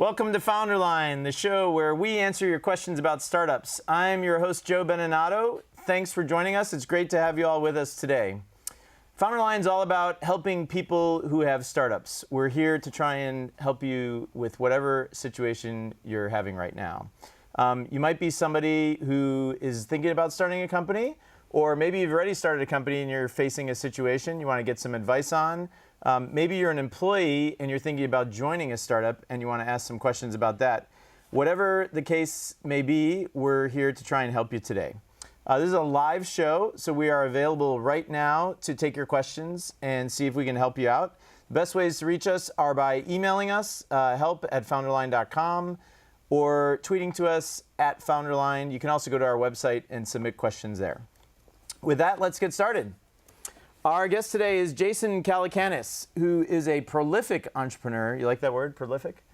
Welcome to FounderLine, the show where we answer your questions about startups. I'm your host, Joe Beninato. Thanks for joining us. It's great to have you all with us today. FounderLine is all about helping people who have startups. We're here to try and help you with whatever situation you're having right now. You might be somebody who is thinking about starting a company, or maybe you've already started a company and you're facing a situation you want to get some advice on. Maybe you're an employee and you're thinking about joining a startup and you want to ask some questions about that. Whatever the case may be, we're here to try and help you today. This is a live show, so we are available right now to take your questions and see if we can help you out. The best ways to reach us are by emailing us, help@founderline.com, or tweeting to us @FounderLine. You can also go to our website and submit questions there. With that, let's get started. Our guest today is Jason Calacanis, who is a prolific entrepreneur. You like that word, prolific?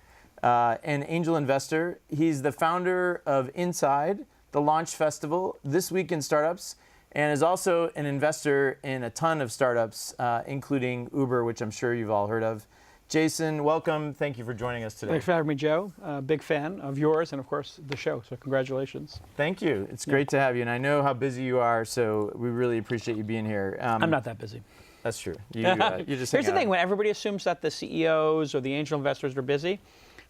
An angel investor. He's the founder of Inside, the Launch Festival, This Week in Startups, and is also an investor in a ton of startups, including Uber, which I'm sure you've all heard of. Jason, welcome. Thank you for joining us today. Thanks for having me, Joe. Big fan of yours and, of course, the show, so congratulations. Thank you. It's great to have you, and I know how busy you are, so we really appreciate you being here. I'm not that busy. That's true. You just Here's the thing. When everybody assumes that the CEOs or the angel investors are busy,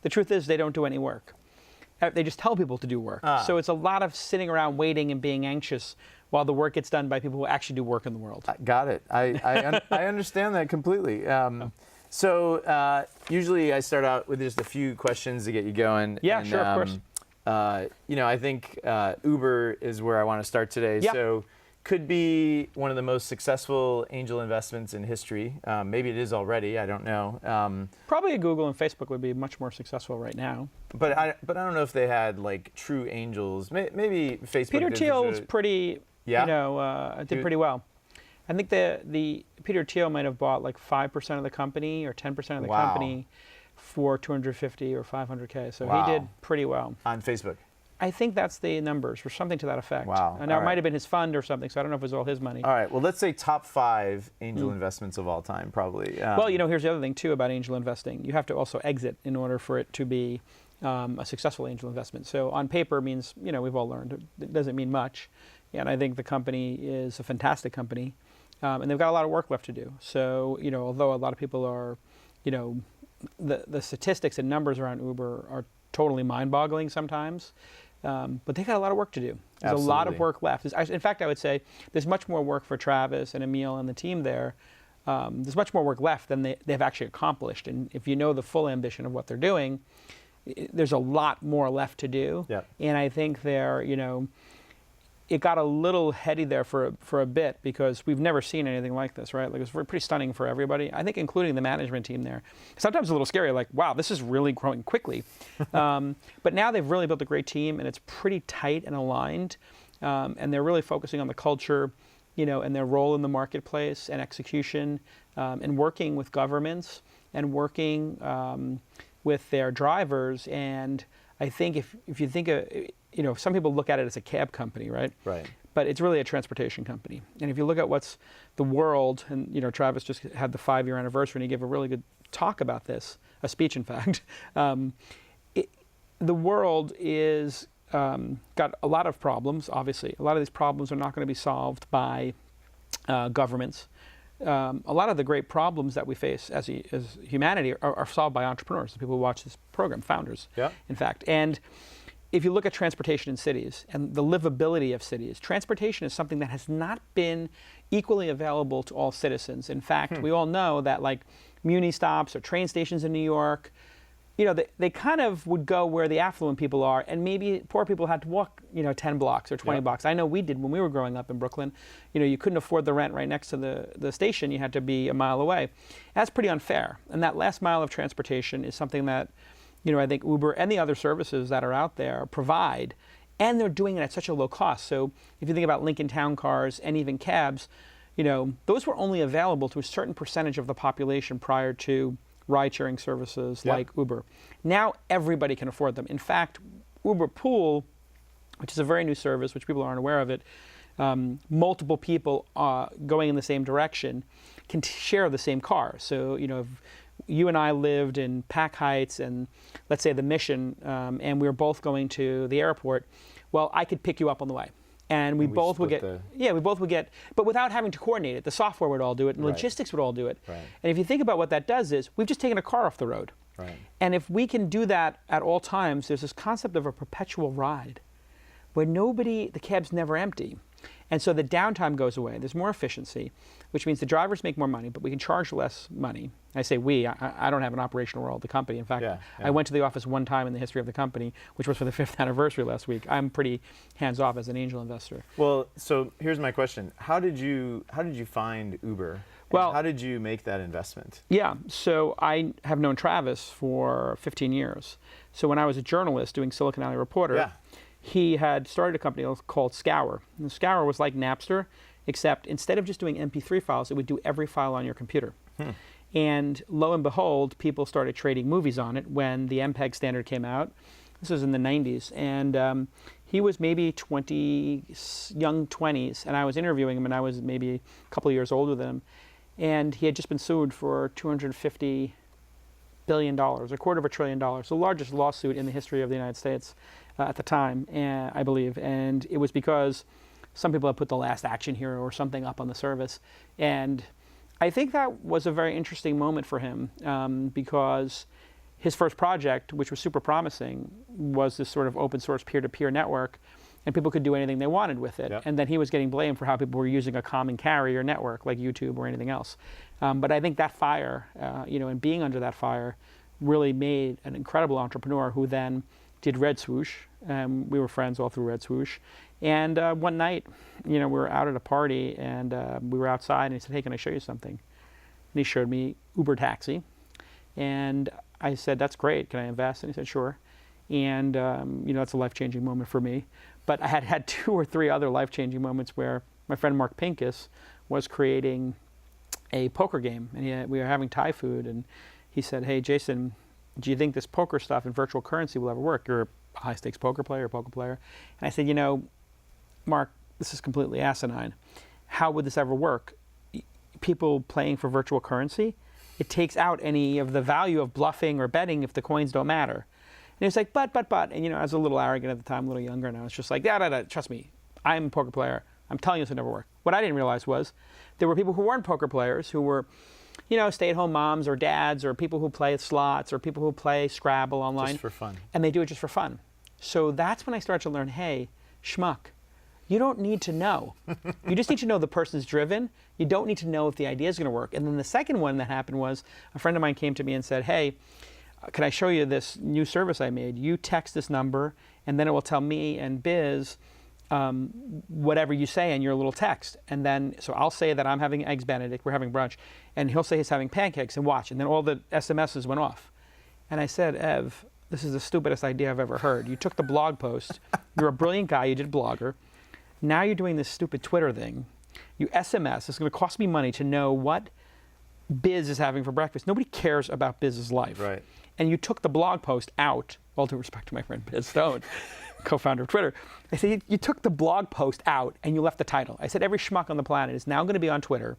the truth is they don't do any work. They just tell people to do work. So it's a lot of sitting around waiting and being anxious while the work gets done by people who actually do work in the world. Got it. I understand that completely. So usually I start out with just a few questions to get you going. Yeah, and, sure, of course. I think Uber is where I want to start today. Yeah. So could be one of the most successful angel investments in history. Maybe it is already. I don't know. Probably Google and Facebook would be much more successful right now. But I don't know if they had like true angels. Maybe Facebook. Peter Thiel's pretty. Yeah. Did pretty well. I think the Peter Thiel might have bought like 5% of the company or 10% of the company for 250 or 500K. So he did pretty well. On Facebook? I think that's the numbers or something to that effect. Wow. And now it might have been his fund or something, so I don't know if it was all his money. All right. Well, let's say top 5 angel investments of all time, probably. Well, here's the other thing, too, about angel investing. You have to also exit in order for it to be a successful angel investment. So on paper means, we've all learned, it doesn't mean much. And I think the company is a fantastic company. And they've got a lot of work left to do. So, although a lot of people are, the statistics and numbers around Uber are totally mind-boggling sometimes, but they've got a lot of work to do. There's a lot of work left. In fact, I would say there's much more work for Travis and Emil and the team there. There's much more work left than they've actually accomplished. And if you know the full ambition of what they're doing, there's a lot more left to do. Yep. And I think they're, it got a little heady there for a bit because we've never seen anything like this, right? Like it was pretty stunning for everybody. I think including the management team there. Sometimes a little scary, like, wow, this is really growing quickly. But now they've really built a great team and it's pretty tight and aligned. And they're really focusing on the culture, and their role in the marketplace and execution, and working with governments and working with their drivers. And I think if you think of, some people look at it as a cab company, right? Right. But it's really a transportation company. And if you look at what's the world, and Travis just had the 5-year anniversary, and he gave a really good talk about this, a speech, in fact. The world is got a lot of problems. Obviously, a lot of these problems are not going to be solved by governments. A lot of the great problems that we face as humanity are solved by entrepreneurs, the people who watch this program, founders, in fact. And if you look at transportation in cities and the livability of cities, transportation is something that has not been equally available to all citizens. In fact, we all know that like muni stops or train stations in New York, they kind of would go where the affluent people are, and maybe poor people had to walk, 10 blocks or 20 blocks. I know we did when we were growing up in Brooklyn. You couldn't afford the rent right next to the station. You had to be a mile away. That's pretty unfair. And that last mile of transportation is something that, I think Uber and the other services that are out there provide, and they're doing it at such a low cost. So if you think about Lincoln Town cars and even cabs, those were only available to a certain percentage of the population prior to ride-sharing services like Uber. Now everybody can afford them. In fact, Uber Pool, which is a very new service, which people aren't aware of it, multiple people going in the same direction can share the same car. So, you and I lived in Pack Heights and, let's say, the Mission, and we were both going to the airport, well, I could pick you up on the way. And we both would get, but without having to coordinate it. The software would all do it, and logistics would all do it. Right. And if you think about what that does is, we've just taken a car off the road. Right. And if we can do that at all times, there's this concept of a perpetual ride, where the cab's never empty. And so the downtime goes away. There's more efficiency, which means the drivers make more money, but we can charge less money. I say we, I don't have an operational role at the company. In fact, I went to the office one time in the history of the company, which was for the 5th anniversary last week. I'm pretty hands-off as an angel investor. Well, so here's my question. How did you find Uber? Well, how did you make that investment? Yeah, so I have known Travis for 15 years. So when I was a journalist doing Silicon Valley Reporter, he had started a company called Scour. And Scour was like Napster, except instead of just doing MP3 files, it would do every file on your computer. And lo and behold, people started trading movies on it when the MPEG standard came out. This was in the 90s. And he was maybe young 20s, and I was interviewing him, and I was maybe a couple of years older than him. And he had just been sued for $250 billion, $250 billion, the largest lawsuit in the history of the United States at the time, I believe. And it was because some people had put the last action hero or something up on the service. And I think that was a very interesting moment for him because his first project, which was super promising, was this sort of open source peer-to-peer network, and people could do anything they wanted with it. And then he was getting blamed for how people were using a common carrier network like YouTube or anything else. But I think that fire, and being under that fire, really made an incredible entrepreneur who then did Red Swoosh. We were friends all through Red Swoosh. And one night, we were out at a party, and we were outside, and he said, "Hey, can I show you something?" And he showed me Uber Taxi. And I said, "That's great. Can I invest?" And he said, "Sure." And, that's a life-changing moment for me. But I had 2 or 3 other life-changing moments where my friend Mark Pincus was creating a poker game. And we were having Thai food. And he said, "Hey, Jason, do you think this poker stuff in virtual currency will ever work? You're a high-stakes poker player. And I said, Mark, this is completely asinine. How would this ever work? People playing for virtual currency, it takes out any of the value of bluffing or betting if the coins don't matter." And he was like, but. And, I was a little arrogant at the time, a little younger, and I was just like, trust me, I'm a poker player. I'm telling you this would never work. What I didn't realize was there were people who weren't poker players who were, stay-at-home moms or dads or people who play slots or people who play Scrabble online. Just for fun. And they do it just for fun. So that's when I started to learn, hey, schmuck, you don't need to know. You just need to know the person's driven. You don't need to know if the idea is going to work. And then the second one that happened was a friend of mine came to me and said, "Hey, can I show you this new service I made? You text this number, and then it will tell me and Biz whatever you say in your little text. And then, so I'll say that I'm having eggs Benedict, we're having brunch, and he'll say he's having pancakes, and watch. And then all the SMSs went off. And I said, "Ev, this is the stupidest idea I've ever heard. You took the blog post. You're a brilliant guy. You did Blogger. Now you're doing this stupid Twitter thing. You SMS. It's going to cost me money to know what Biz is having for breakfast. Nobody cares about Biz's life. Right. And you took the blog post out," all due respect to my friend Biz Stone, co-founder of Twitter. I said, you took the blog post out and you left the title. I said, every schmuck on the planet is now going to be on Twitter,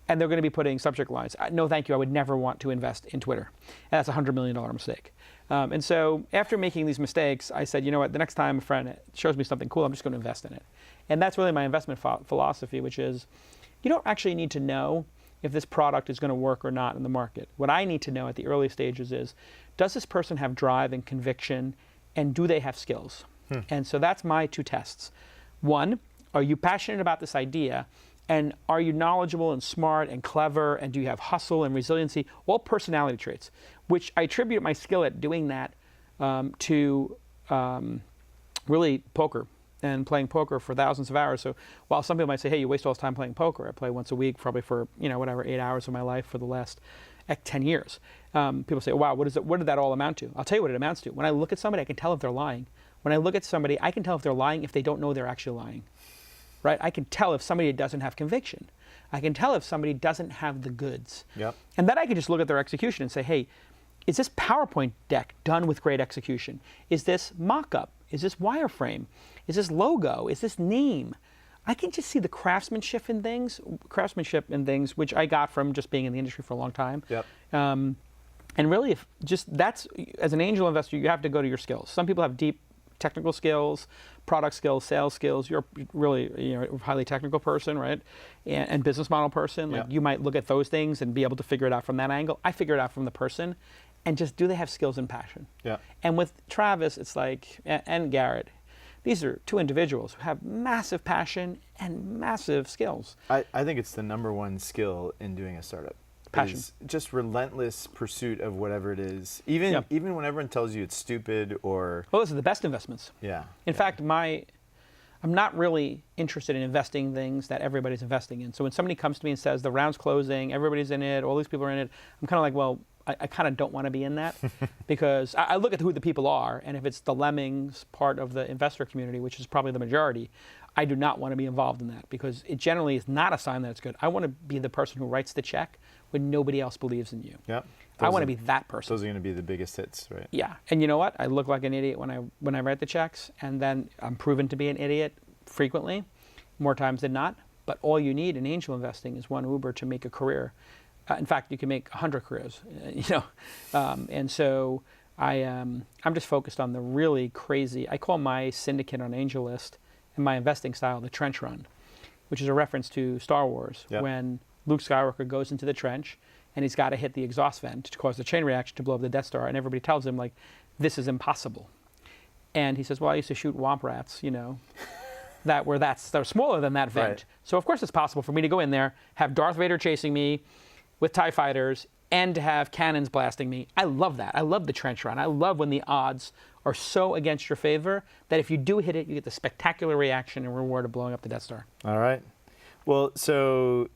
and they're going to be putting subject lines. "No, thank you. I would never want to invest in Twitter." And that's a $100 million mistake. And so after making these mistakes, I said, you know what, the next time a friend shows me something cool, I'm just going to invest in it. And that's really my investment philosophy, which is you don't actually need to know if this product is going to work or not in the market. What I need to know at the early stages is, does this person have drive and conviction, and do they have skills? And so that's my 2 tests. 1, are you passionate about this idea, and are you knowledgeable and smart and clever, and do you have hustle and resiliency? All personality traits, which I attribute my skill at doing that to really poker and playing poker for thousands of hours. So while some people might say, "Hey, you waste all this time playing poker," I play once a week, probably for 8 hours of my life for the last 10 years. People say, "Wow, what did that all amount to?" I'll tell you what it amounts to. When I look at somebody, I can tell if they're lying. When I look at somebody, I can tell if they're lying if they don't know they're actually lying. Right? I can tell if somebody doesn't have conviction. I can tell if somebody doesn't have the goods. Yep. And then I can just look at their execution and say, "Hey, is this PowerPoint deck done with great execution? Is this mock-up? Is this wireframe? Is this logo? Is this name?" I can just see the craftsmanship in things, which I got from just being in the industry for a long time. Yep. And really, if just that's, as an angel investor, you have to go to your skills. Some people have deep technical skills, product skills, sales skills. You're really a highly technical person, right? And business model person. Like you might look at those things and be able to figure it out from that angle. I figure it out from the person, and just do they have skills and passion? Yeah. And with Travis, it's like, and Garrett, these are two individuals who have massive passion and massive skills. I think it's the number one skill in doing a startup. Passion. Is just relentless pursuit of whatever it is. Even when everyone tells you it's stupid or... Well, those are the best investments. Yeah. In fact, I'm not really interested in investing things that everybody's investing in. So when somebody comes to me and says, the round's closing, everybody's in it, all these people are in it, I'm kind of like, well, I kind of don't want to be in that because I look at who the people are, and if it's the lemmings part of the investor community, which is probably the majority, I do not want to be involved in that because it generally is not a sign that it's good. I want to be the person who writes the check when nobody else believes in you. Yeah. I want to be that person. Those are going to be the biggest hits, right? Yeah. And you know what? I look like an idiot when I write the checks, and then I'm proven to be an idiot frequently, more times than not. But all you need in angel investing is one Uber to make a career. In fact, you can make 100 careers, and so I'm just focused on the really crazy. I call my syndicate on AngelList and my investing style the trench run, which is a reference to Star Wars when Luke Skywalker goes into the trench and he's got to hit the exhaust vent to cause the chain reaction to blow up the Death Star, and everybody tells him like, this is impossible. And he says, well, I used to shoot womp rats, they're smaller than that vent. Right. So of course it's possible for me to go in there, have Darth Vader chasing me with TIE fighters, and to have cannons blasting me. I love that. I love the trench run. I love when the odds are so against your favor that if you do hit it, you get the spectacular reaction and reward of blowing up the Death Star. All right. Well, so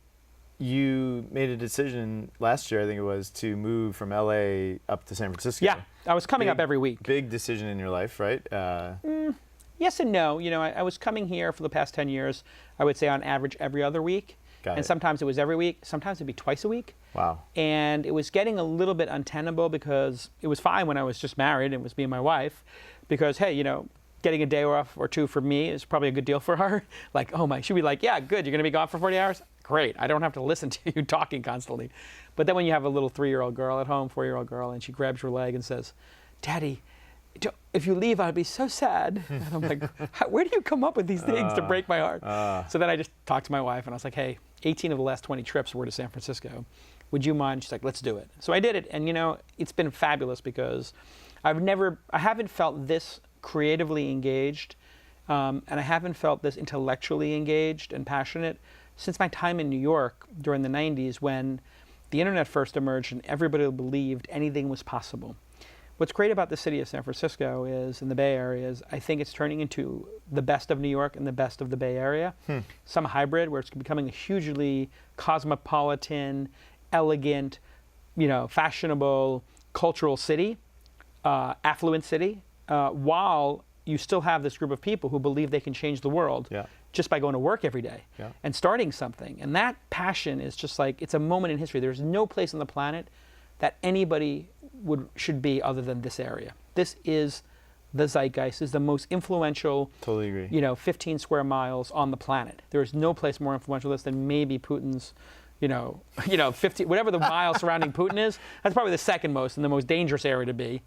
you made a decision last year, I think it was, to move from LA up to San Francisco. Yeah, I was coming up every week. Big decision in your life, right? Yes and no. I was coming here for the past 10 years, I would say on average every other week. And sometimes it was every week. Sometimes it'd be twice a week. Wow. And it was getting a little bit untenable because it was fine when I was just married and it was me and my wife. Because, hey, getting a day off or two for me is probably a good deal for her. Like, she'd be like, yeah, good. You're going to be gone for 40 hours? Great. I don't have to listen to you talking constantly. But then when you have a little 3-year-old girl at home, 4-year-old girl, and she grabs your leg and says, Daddy, if you leave, I'd be so sad. And I'm like, where do you come up with these things to break my heart? So then I just talked to my wife and I was like, hey, 18 of the last 20 trips were to San Francisco. Would you mind? She's like, let's do it. So I did it. And it's been fabulous because I haven't felt this creatively engaged and I haven't felt this intellectually engaged and passionate since my time in New York during the 90s when the internet first emerged and everybody believed anything was possible. What's great about the city of San Francisco is, in the Bay Area, is I think it's turning into the best of New York and the best of the Bay Area. Some hybrid where it's becoming a hugely cosmopolitan, elegant, fashionable, cultural city, affluent city, while you still have this group of people who believe they can change the world just by going to work every day and starting something. And that passion is just like, it's a moment in history. There's no place on the planet that anybody should be other than this area. This is the zeitgeist, is the most influential, totally agree. 15 square miles on the planet. There is no place more influential than maybe Putin's, 50, whatever the mile surrounding Putin is. That's probably the second most and the most dangerous area to be.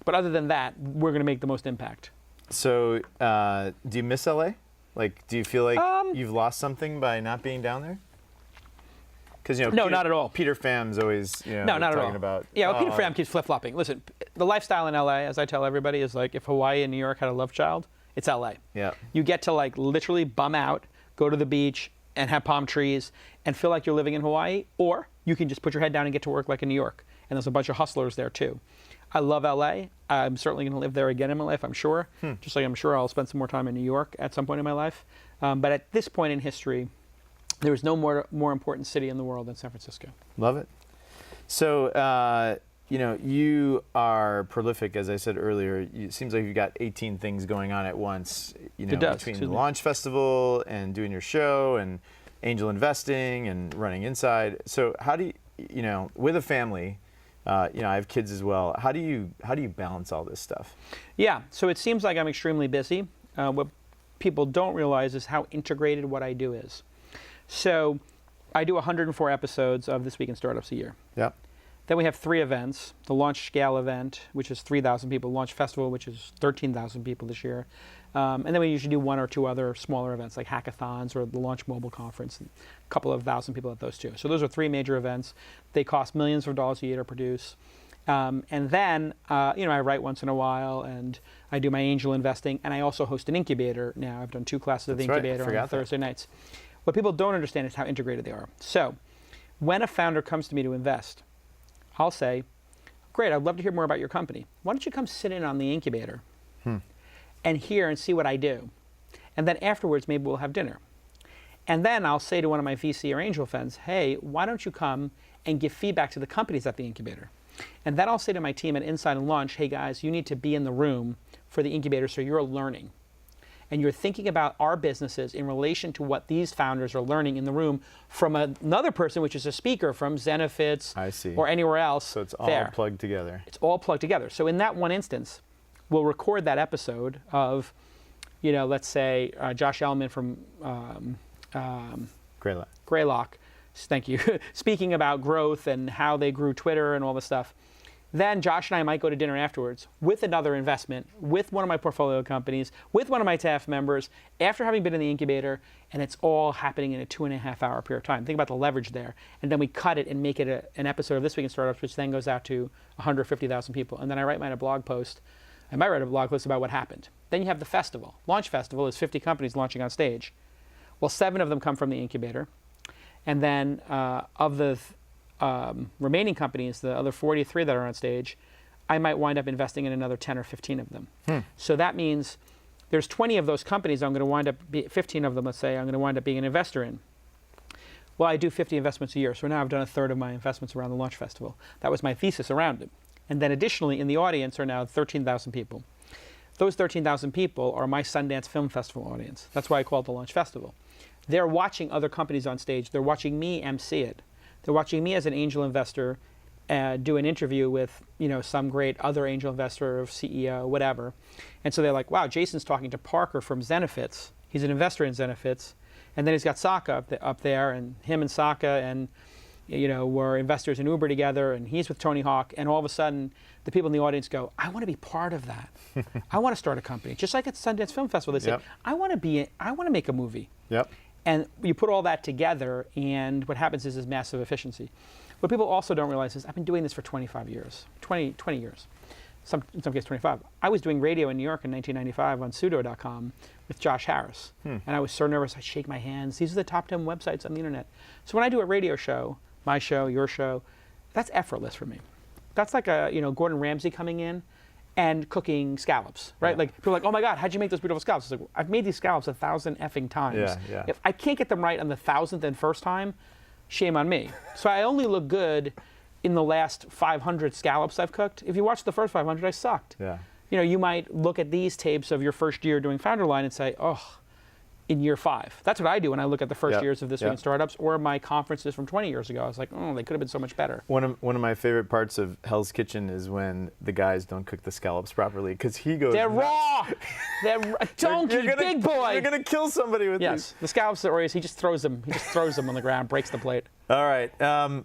But other than that, we're going to make the most impact. So, do you miss LA? Like, do you feel like you've lost something by not being down there? Because no, not at all. Peter Pham's always no, not talking at all. about. Yeah, well, Peter Pham keeps flip-flopping. Listen, the lifestyle in LA, as I tell everybody, is like if Hawaii and New York had a love child, it's LA. Yeah. You get to like literally bum out, go to the beach, and have palm trees, and feel like you're living in Hawaii, or you can just put your head down and get to work like in New York. And there's a bunch of hustlers there too. I love LA. I'm certainly going to live there again in my life, I'm sure. Just like I'm sure I'll spend some more time in New York at some point in my life. But at this point in history, there is no more important city in the world than San Francisco. Love it. So, you are prolific, as I said earlier. It seems like you've got 18 things going on at once. It does. Between the launch festival and doing your show and angel investing and running Inside. So, how do you, with a family, I have kids as well. How do you balance all this stuff? Yeah. So it seems like I'm extremely busy. What people don't realize is how integrated what I do is. So I do 104 episodes of This Week in Startups a year. Yeah. Then we have 3 events: the Launch Scale event, which is 3,000 people; Launch Festival, which is 13,000 people this year. And then we usually do 1 or 2 other smaller events like hackathons or the Launch Mobile Conference, and a couple of thousand people at those 2. So those are 3 major events. They cost millions of dollars a year to produce. And then, I write once in a while, and I do my angel investing, and I also host an incubator now. I've done 2 classes of the incubator on Thursday nights. What people don't understand is how integrated they are. So when a founder comes to me to invest, I'll say, great, I'd love to hear more about your company. Why don't you come sit in on the incubator and hear and see what I do? And then afterwards, maybe we'll have dinner. And then I'll say to one of my VC or angel friends, hey, why don't you come and give feedback to the companies at the incubator? And then I'll say to my team at Inside and Launch, hey guys, you need to be in the room for the incubator so you're learning. And you're thinking about our businesses in relation to what these founders are learning in the room from another person, which is a speaker from Zenefits or anywhere else. So it's all plugged together. It's all plugged together. So in that one instance, we'll record that episode of, let's say Josh Ellman from Greylock, thank you, speaking about growth and how they grew Twitter and all this stuff. Then Josh and I might go to dinner afterwards with another investment, with one of my portfolio companies, with one of my staff members, after having been in the incubator, and it's all happening in a 2.5-hour period of time. Think about the leverage there. And then we cut it and make it an episode of This Week in Startups, which then goes out to 150,000 people. And then I write a blog post. I might write a blog post about what happened. Then you have the festival. Launch Festival is 50 companies launching on stage. Well, 7 of them come from the incubator. And then of the remaining companies, the other 43 that are on stage, I might wind up investing in another 10 or 15 of them. So that means there's 20 of those companies I'm going to wind up, 15 of them, let's say, I'm going to wind up being an investor in. Well, I do 50 investments a year, so now I've done 1/3 of my investments around the Launch Festival. That was my thesis around it. And then additionally, in the audience are now 13,000 people. Those 13,000 people are my Sundance Film Festival audience. That's why I call it the Launch Festival. They're watching other companies on stage. They're watching me MC it. They're watching me as an angel investor do an interview with some great other angel investor or CEO, whatever. And so they're like, wow, Jason's talking to Parker from Zenefits. He's an investor in Zenefits. And then he's got Saka up there, and him and Saka and were investors in Uber together, and he's with Tony Hawk. And all of a sudden, the people in the audience go, I want to be part of that. I want to start a company. Just like at Sundance Film Festival, they say, I want to make a movie. Yep. And you put all that together, and what happens is massive efficiency. What people also don't realize is I've been doing this for 25 years, 20 years, in some cases 25. I was doing radio in New York in 1995 on pseudo.com with Josh Harris. And I was so nervous, I'd shake my hands. These are the top 10 websites on the internet. So when I do a radio show, my show, your show, that's effortless for me. That's like Gordon Ramsay coming in and cooking scallops, right? Yeah. Like people are like, oh my God, how'd you make those beautiful scallops? It's like, I've made these scallops 1,000 effing times. Yeah. If I can't get them right on the 1,000th and first time, shame on me. So I only look good in the last 500 scallops I've cooked. If you watch the first 500, I sucked. Yeah. You might look at these tapes of your first year doing FounderLine and say, oh, in year 5. That's what I do when I look at the first years of This Week in Startups or my conferences from 20 years ago. I was like, oh, they could have been so much better. One of my favorite parts of Hell's Kitchen is when the guys don't cook the scallops properly, because he goes, they're raw. They're donkey, big boy. You're gonna kill somebody with these. Yes, the scallops are always, he just throws them on the ground, breaks the plate. All right.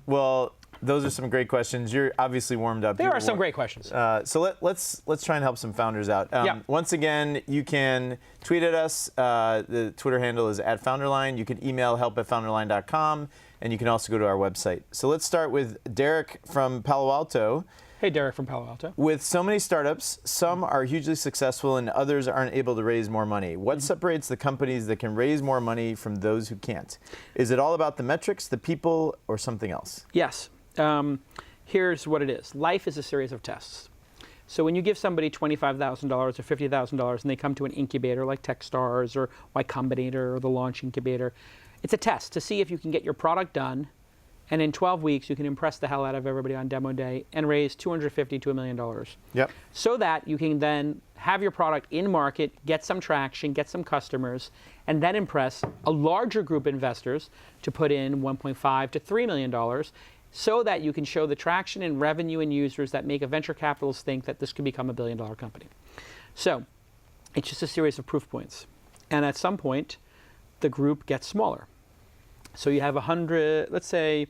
Well, those are some great questions. You're obviously warmed up. There are some great questions. So let's try and help some founders out. Once again, you can tweet at us. The Twitter handle is @FounderLine. You can email help@founderline.com, and you can also go to our website. So let's start with Derek from Palo Alto. Hey, Derek from Palo Alto. With so many startups, some are hugely successful and others aren't able to raise more money. What separates the companies that can raise more money from those who can't? Is it all about the metrics, the people, or something else? Yes. Here's what it is. Life is a series of tests. So when you give somebody $25,000 or $50,000 and they come to an incubator like Techstars or Y Combinator or the Launch Incubator, it's a test to see if you can get your product done, and in 12 weeks you can impress the hell out of everybody on demo day and raise $250,000 to $1 million. Yep. So that you can then have your product in market, get some traction, get some customers, and then impress a larger group of investors to put in $1.5 to $3 million, so that you can show the traction and revenue and users that make a venture capitalist think that this could become a billion-dollar company. So it's just a series of proof points. And at some point, the group gets smaller. So you have 100, let's say,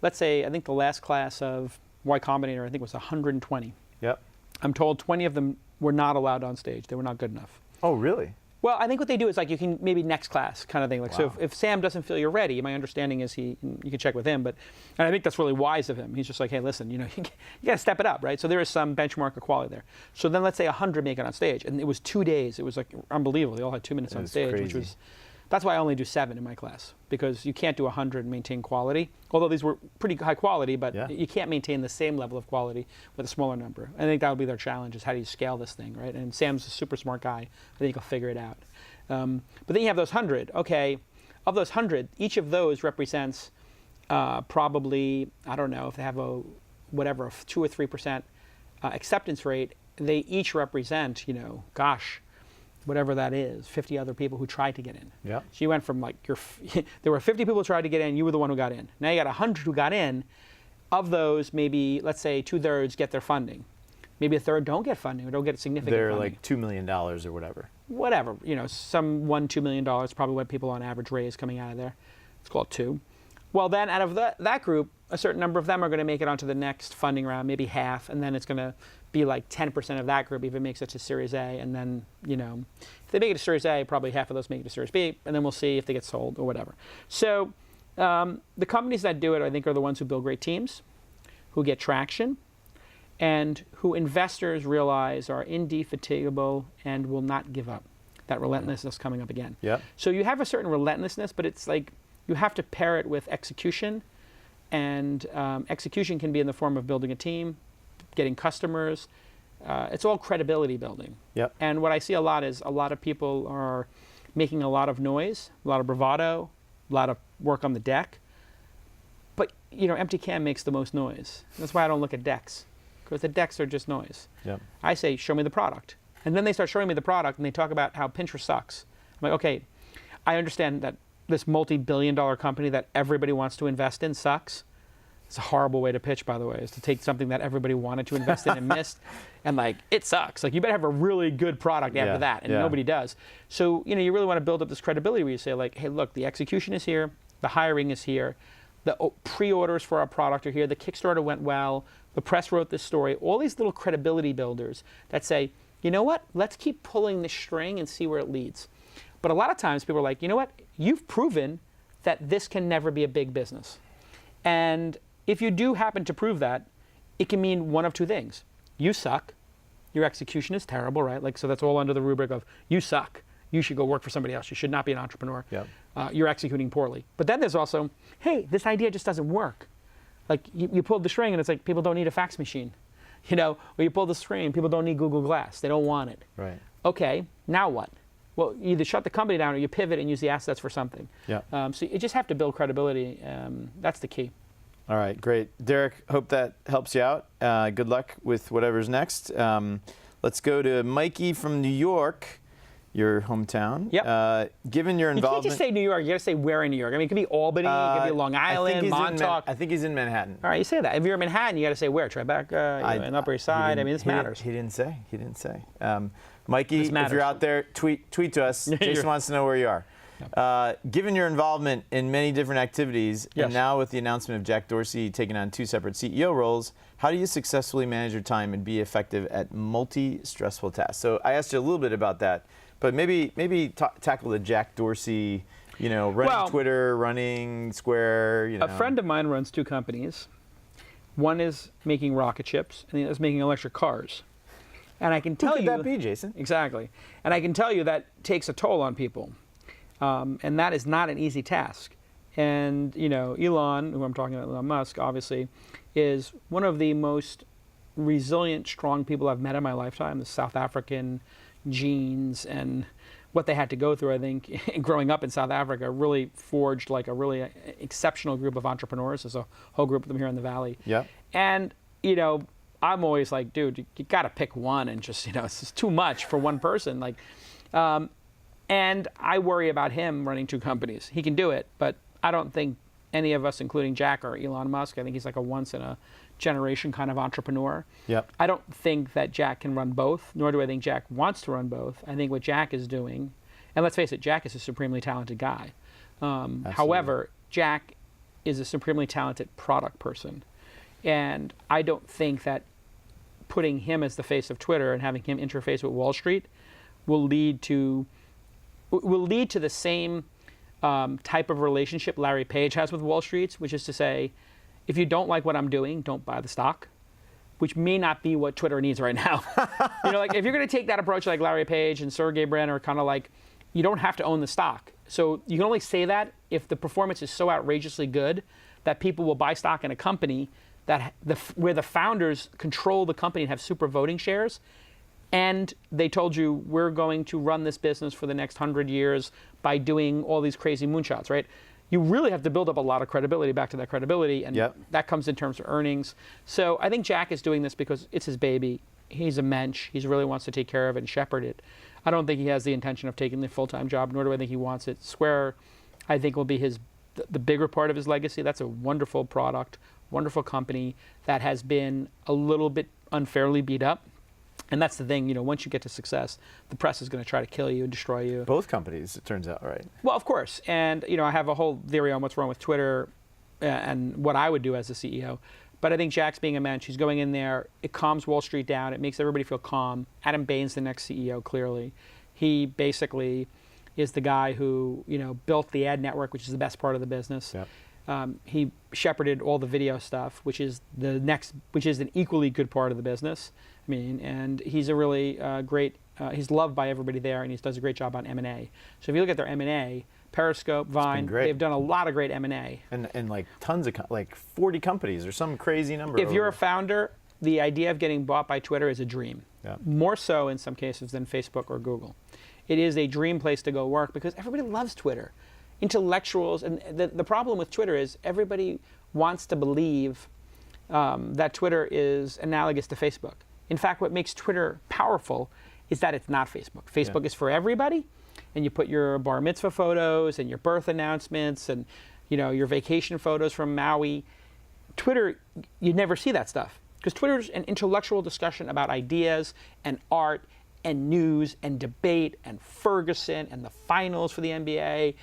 I think the last class of Y Combinator, I think, was 120. Yep. I'm told 20 of them were not allowed on stage. They were not good enough. Oh, really? Well, I think what they do is like you can maybe next class kind of thing. Like, Wow. so if Sam doesn't feel you're ready, my understanding is you can check with him, and I think that's really wise of him. He's just like, hey, listen, you got to step it up, right? So there is some benchmark of quality there. So then let's say 100 make it on stage, and it was 2 days. It was like unbelievable. They all had 2 minutes on stage, crazy. which was, that's why I only do 7 in my class, because you can't do 100 and maintain quality. Although these were pretty high quality, but Yeah. you can't maintain the same level of quality with a smaller number. I think that would be their challenge, is how do you scale this thing, right? And Sam's a super smart guy. I think he'll figure it out. But then you have those 100. Okay, of those 100, each of those represents probably, I don't know, if they have a 2 or 3% acceptance rate, they each represent, whatever that is, 50 other people who tried to get in. Yeah. So you went from there were 50 people who tried to get in, you were the one who got in. Now you got 100 who got in. Of those, maybe, let's say 2/3 get their funding. Maybe a third don't get funding or don't get significant They're funding. like $2 million or whatever. Whatever, some $1-2 million is probably what people on average raise coming out of there. Let's call it 2. Well, then out of that group, a certain number of them are going to make it onto the next funding round, maybe half, and then it's going to be like 10% of that group if it makes it to Series A, and then, if they make it to Series A, probably half of those make it to Series B, and then we'll see if they get sold or whatever. So the companies that do it, I think, are the ones who build great teams, who get traction, and who investors realize are indefatigable and will not give up. That relentlessness coming up again. Yep. So you have a certain relentlessness, but it's like you have to pair it with execution, and execution can be in the form of building a team, getting customers. It's all credibility building. Yep. And what I see a lot is a lot of people are making a lot of noise, a lot of bravado, a lot of work on the deck. But, empty can makes the most noise. That's why I don't look at decks, because the decks are just noise. Yep. I say, show me the product. And then they start showing me the product, and they talk about how Pinterest sucks. I'm like, okay, I understand that this multi-billion-dollar company that everybody wants to invest in sucks. It's a horrible way to pitch, by the way, is to take something that everybody wanted to invest in and missed, and it sucks. You better have a really good product after that, and nobody does. So, you really want to build up this credibility where you say, hey, look, the execution is here, the hiring is here, the pre-orders for our product are here, the Kickstarter went well, the press wrote this story, all these little credibility builders that say, you know what, let's keep pulling the string and see where it leads. But a lot of times people are like, you know what, you've proven that this can never be a big business. And if you do happen to prove that, it can mean one of two things. You suck, your execution is terrible, right? So that's all under the rubric of you suck. You should go work for somebody else. You should not be an entrepreneur. Yep. You're executing poorly. But then there's also, hey, this idea just doesn't work. You pulled the string and it's like people don't need a fax machine. Or you pull the string, people don't need Google Glass. They don't want it. Right. Okay, now what? Well, you either shut the company down or you pivot and use the assets for something. Yeah. So you just have to build credibility. That's the key. All right, great. Derek, hope that helps you out. Good luck with whatever's next. Let's go to Mikey from New York, your hometown. Yep. Given your You involvement... can't just say New York. You got to say where in New York. I mean, it could be Albany, it could be Long Island, Montauk. I think he's in Manhattan. All right, you say that. If you're in Manhattan, you got to say where. Tribeca, and Upper East Side. I mean, this matters. He didn't say. Mikey, This if matters. you're out there, tweet to us. Jason wants to know where you are. Given your involvement in many different activities, Yes. and now with the announcement of Jack Dorsey taking on 2 separate CEO roles, how do you successfully manage your time and be effective at multi-stressful tasks? So I asked you a little bit about that, but maybe tackle the Jack Dorsey, running Twitter, running Square. A friend of mine runs 2 companies. One is making rocket ships, and the other is making electric cars. And I can tell Who could that be, Jason? Exactly. And I can tell you that takes a toll on people. And that is not an easy task. And, Elon, who I'm talking about, Elon Musk, obviously, is one of the most resilient, strong people I've met in my lifetime. The South African genes and what they had to go through, I think, growing up in South Africa really forged a really exceptional group of entrepreneurs. There's a whole group of them here in the Valley. Yeah. And, I'm always like, dude, you got to pick one and just, it's just too much for one person. And I worry about him running 2 companies. He can do it, but I don't think any of us, including Jack or Elon Musk, I think he's like a once-in-a-generation kind of entrepreneur. Yep. I don't think that Jack can run both, nor do I think Jack wants to run both. I think what Jack is doing, and let's face it, Jack is a supremely talented guy. However, Jack is a supremely talented product person. And I don't think that putting him as the face of Twitter and having him interface with Wall Street will lead to the same type of relationship Larry Page has with Wall Street, which is to say, if you don't like what I'm doing, don't buy the stock, which may not be what Twitter needs right now. Like if you're going to take that approach like Larry Page and Sergey Brin are kind of like, you don't have to own the stock. So you can only say that if the performance is so outrageously good that people will buy stock in a company that where the founders control the company and have super voting shares. And they told you, we're going to run this business for the next 100 years by doing all these crazy moonshots, right? You really have to build up a lot of credibility back to that credibility, and that comes in terms of earnings. So I think Jack is doing this because it's his baby. He's a mensch. He really wants to take care of it and shepherd it. I don't think he has the intention of taking the full-time job, nor do I think he wants it. Square, I think, will be the bigger part of his legacy. That's a wonderful product, wonderful company that has been a little bit unfairly beat up. And that's the thing, once you get to success, the press is going to try to kill you and destroy you. Both companies, it turns out, right? Well, of course. And, I have a whole theory on what's wrong with Twitter and what I would do as a CEO. But I think Jack's being a mensch. He's going in there. It calms Wall Street down. It makes everybody feel calm. Adam Bain's the next CEO, clearly. He basically is the guy who, built the ad network, which is the best part of the business. Yep. He shepherded all the video stuff, which is an equally good part of the business. And he's a really great, he's loved by everybody there, and he does a great job on M&A. So if you look at their M&A, Periscope, Vine, they've done a lot of great M&A. And like tons of, 40 companies or some crazy number. If you're a founder, the idea of getting bought by Twitter is a dream. Yeah. More so in some cases than Facebook or Google. It is a dream place to go work because everybody loves Twitter. Intellectuals, and the problem with Twitter is everybody wants to believe that Twitter is analogous to Facebook. In fact, what makes Twitter powerful is that it's not Facebook. Facebook is for everybody, and you put your bar mitzvah photos and your birth announcements and your vacation photos from Maui. Twitter, you never see that stuff because Twitter's an intellectual discussion about ideas and art and news and debate and Ferguson and the finals for the NBA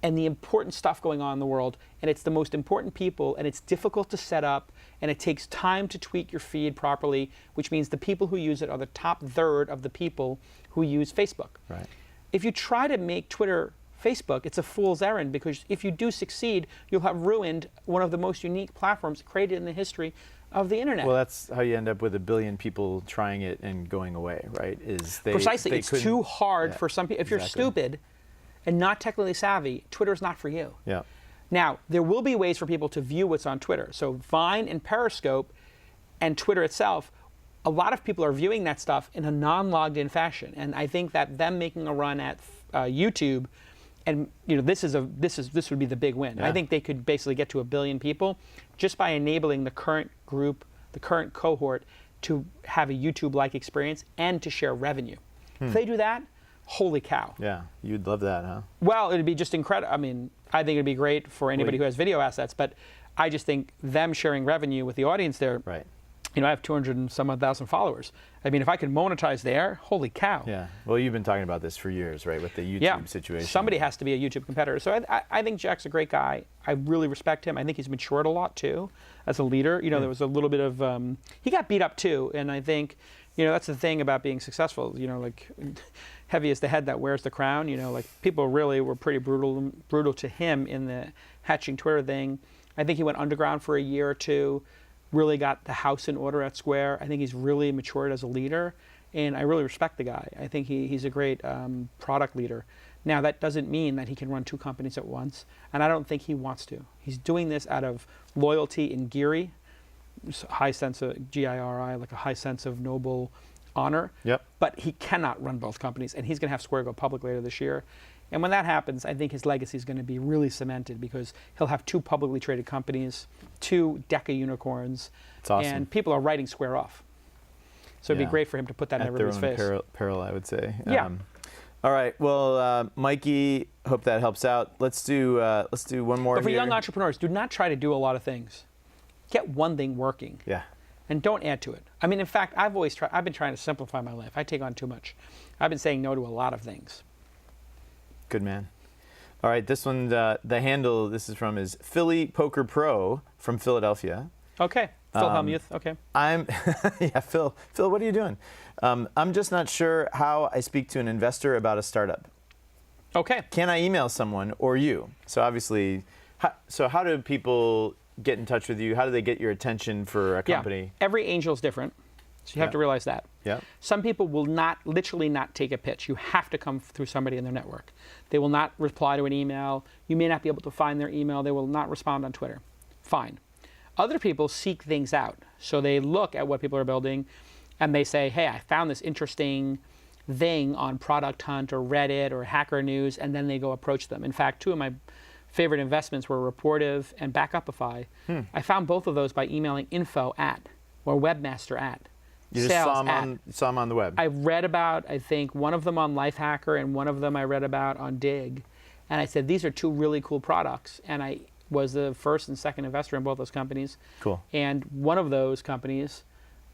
and the important stuff going on in the world. And it's the most important people, and it's difficult to set up, and it takes time to tweak your feed properly, which means the people who use it are the top third of the people who use Facebook. Right. If you try to make Twitter Facebook, it's a fool's errand, because if you do succeed, you'll have ruined one of the most unique platforms created in the history of the internet. Well, that's how you end up with 1 billion people trying it and going away, right? Precisely. It's too hard for some people. If you're stupid and not technically savvy, Twitter's not for you. Yeah. Now, there will be ways for people to view what's on Twitter. So Vine and Periscope and Twitter itself, a lot of people are viewing that stuff in a non-logged in fashion. And I think that them making a run at YouTube, and this would be the big win. Yeah. I think they could basically get to 1 billion people just by enabling the current group, the current cohort, to have a YouTube-like experience and to share revenue. If they do that, holy cow. Yeah, you'd love that, huh? Well, it'd be just incredible. I mean, I think it'd be great for anybody who has video assets, but I just think them sharing revenue with the audience there. Right. I have 200 and some odd thousand followers. I mean, if I could monetize there, holy cow. Yeah. Well, you've been talking about this for years, right, with the YouTube situation. Somebody has to be a YouTube competitor. So I think Jack's a great guy. I really respect him. I think he's matured a lot, too, as a leader. There was a little bit of, he got beat up, too, and I think, that's the thing about being successful. Heavy is the head that wears the crown. People really were pretty brutal to him in the hatching Twitter thing. I think he went underground for a year or two, really got the house in order at Square. I think he's really matured as a leader, and I really respect the guy. I think he's a great product leader. Now, that doesn't mean that he can run 2 companies at once, and I don't think he wants to. He's doing this out of loyalty and giri, high sense of G-I-R-I, like a high sense of noble honor. Yep. But he cannot run both companies, and he's going to have Square go public later this year. And when that happens, I think his legacy is going to be really cemented, because he'll have 2 publicly traded companies, 2 deca unicorns, That's awesome. And people are writing Square off. So it'd be great for him to put that in everybody's face. At their own peril, I would say. Yeah. All right. Well, Mikey, hope that helps out. Let's do one more. But for young entrepreneurs, do not try to do a lot of things. Get one thing working. Yeah. And don't add to it. I mean, in fact, I've been trying to simplify my life. I take on too much. I've been saying no to a lot of things. Good man. All right, this one, the handle this is from is Philly Poker Pro from Philadelphia. Okay. Phil Hellmuth, okay. Yeah, Phil, what are you doing? I'm just not sure how I speak to an investor about a startup. Okay. Can I email someone or you? So obviously, how do people get in touch with you? How do they get your attention for a company? Yeah. Every angel is different, so you have to realize that. Yeah. Some people will literally not take a pitch. You have to come through somebody in their network. They will not reply to an email. You may not be able to find their email. They will not respond on Twitter. Fine. Other people seek things out. So they look at what people are building and they say, hey, I found this interesting thing on Product Hunt or Reddit or Hacker News, and then they go approach them. In fact, two of my favorite investments were Rapportive and Backupify. I found both of those by emailing info@ or webmaster @ You just saw them on the web. I read about, I think, one of them on Lifehacker and one of them I read about on Dig. And I said, these are two really cool products. And I was the first and second investor in both those companies. Cool. And one of those companies,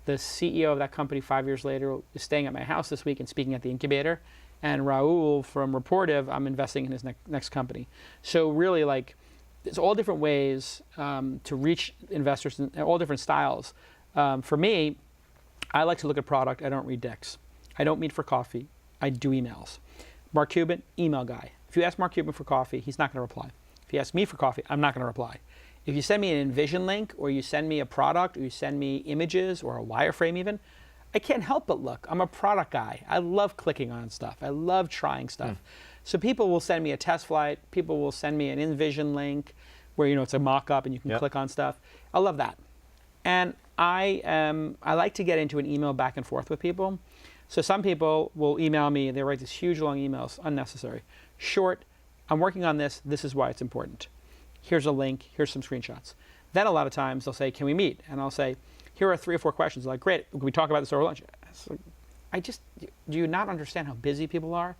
the CEO of that company 5 years later is staying at my house this week and speaking at the incubator. And Raul from Rapportive, I'm investing in his next company. So really, like, there's all different ways to reach investors in all different styles. For me, I like to look at product. I don't read decks. I don't meet for coffee. I do emails. Mark Cuban, email guy. If you ask Mark Cuban for coffee, he's not going to reply. If you ask me for coffee, I'm not going to reply. If you send me an Envision link, or you send me a product, or you send me images, or a wireframe even, I can't help but look. I'm a product guy. I love clicking on stuff. I love trying stuff. So people will send me a test flight. People will send me an Envision link where, you know, it's a mock-up and you can click on stuff. I love that. And I like to get into an email back and forth with people. So some people will email me, they write these huge long emails, unnecessary. Short, I'm working on this, this is why it's important. Here's a link, here's some screenshots. Then a lot of times they'll say, can we meet? And I'll say, here are 3 or 4 questions. They're like, great, can we talk about this over lunch? Do you not understand how busy people are?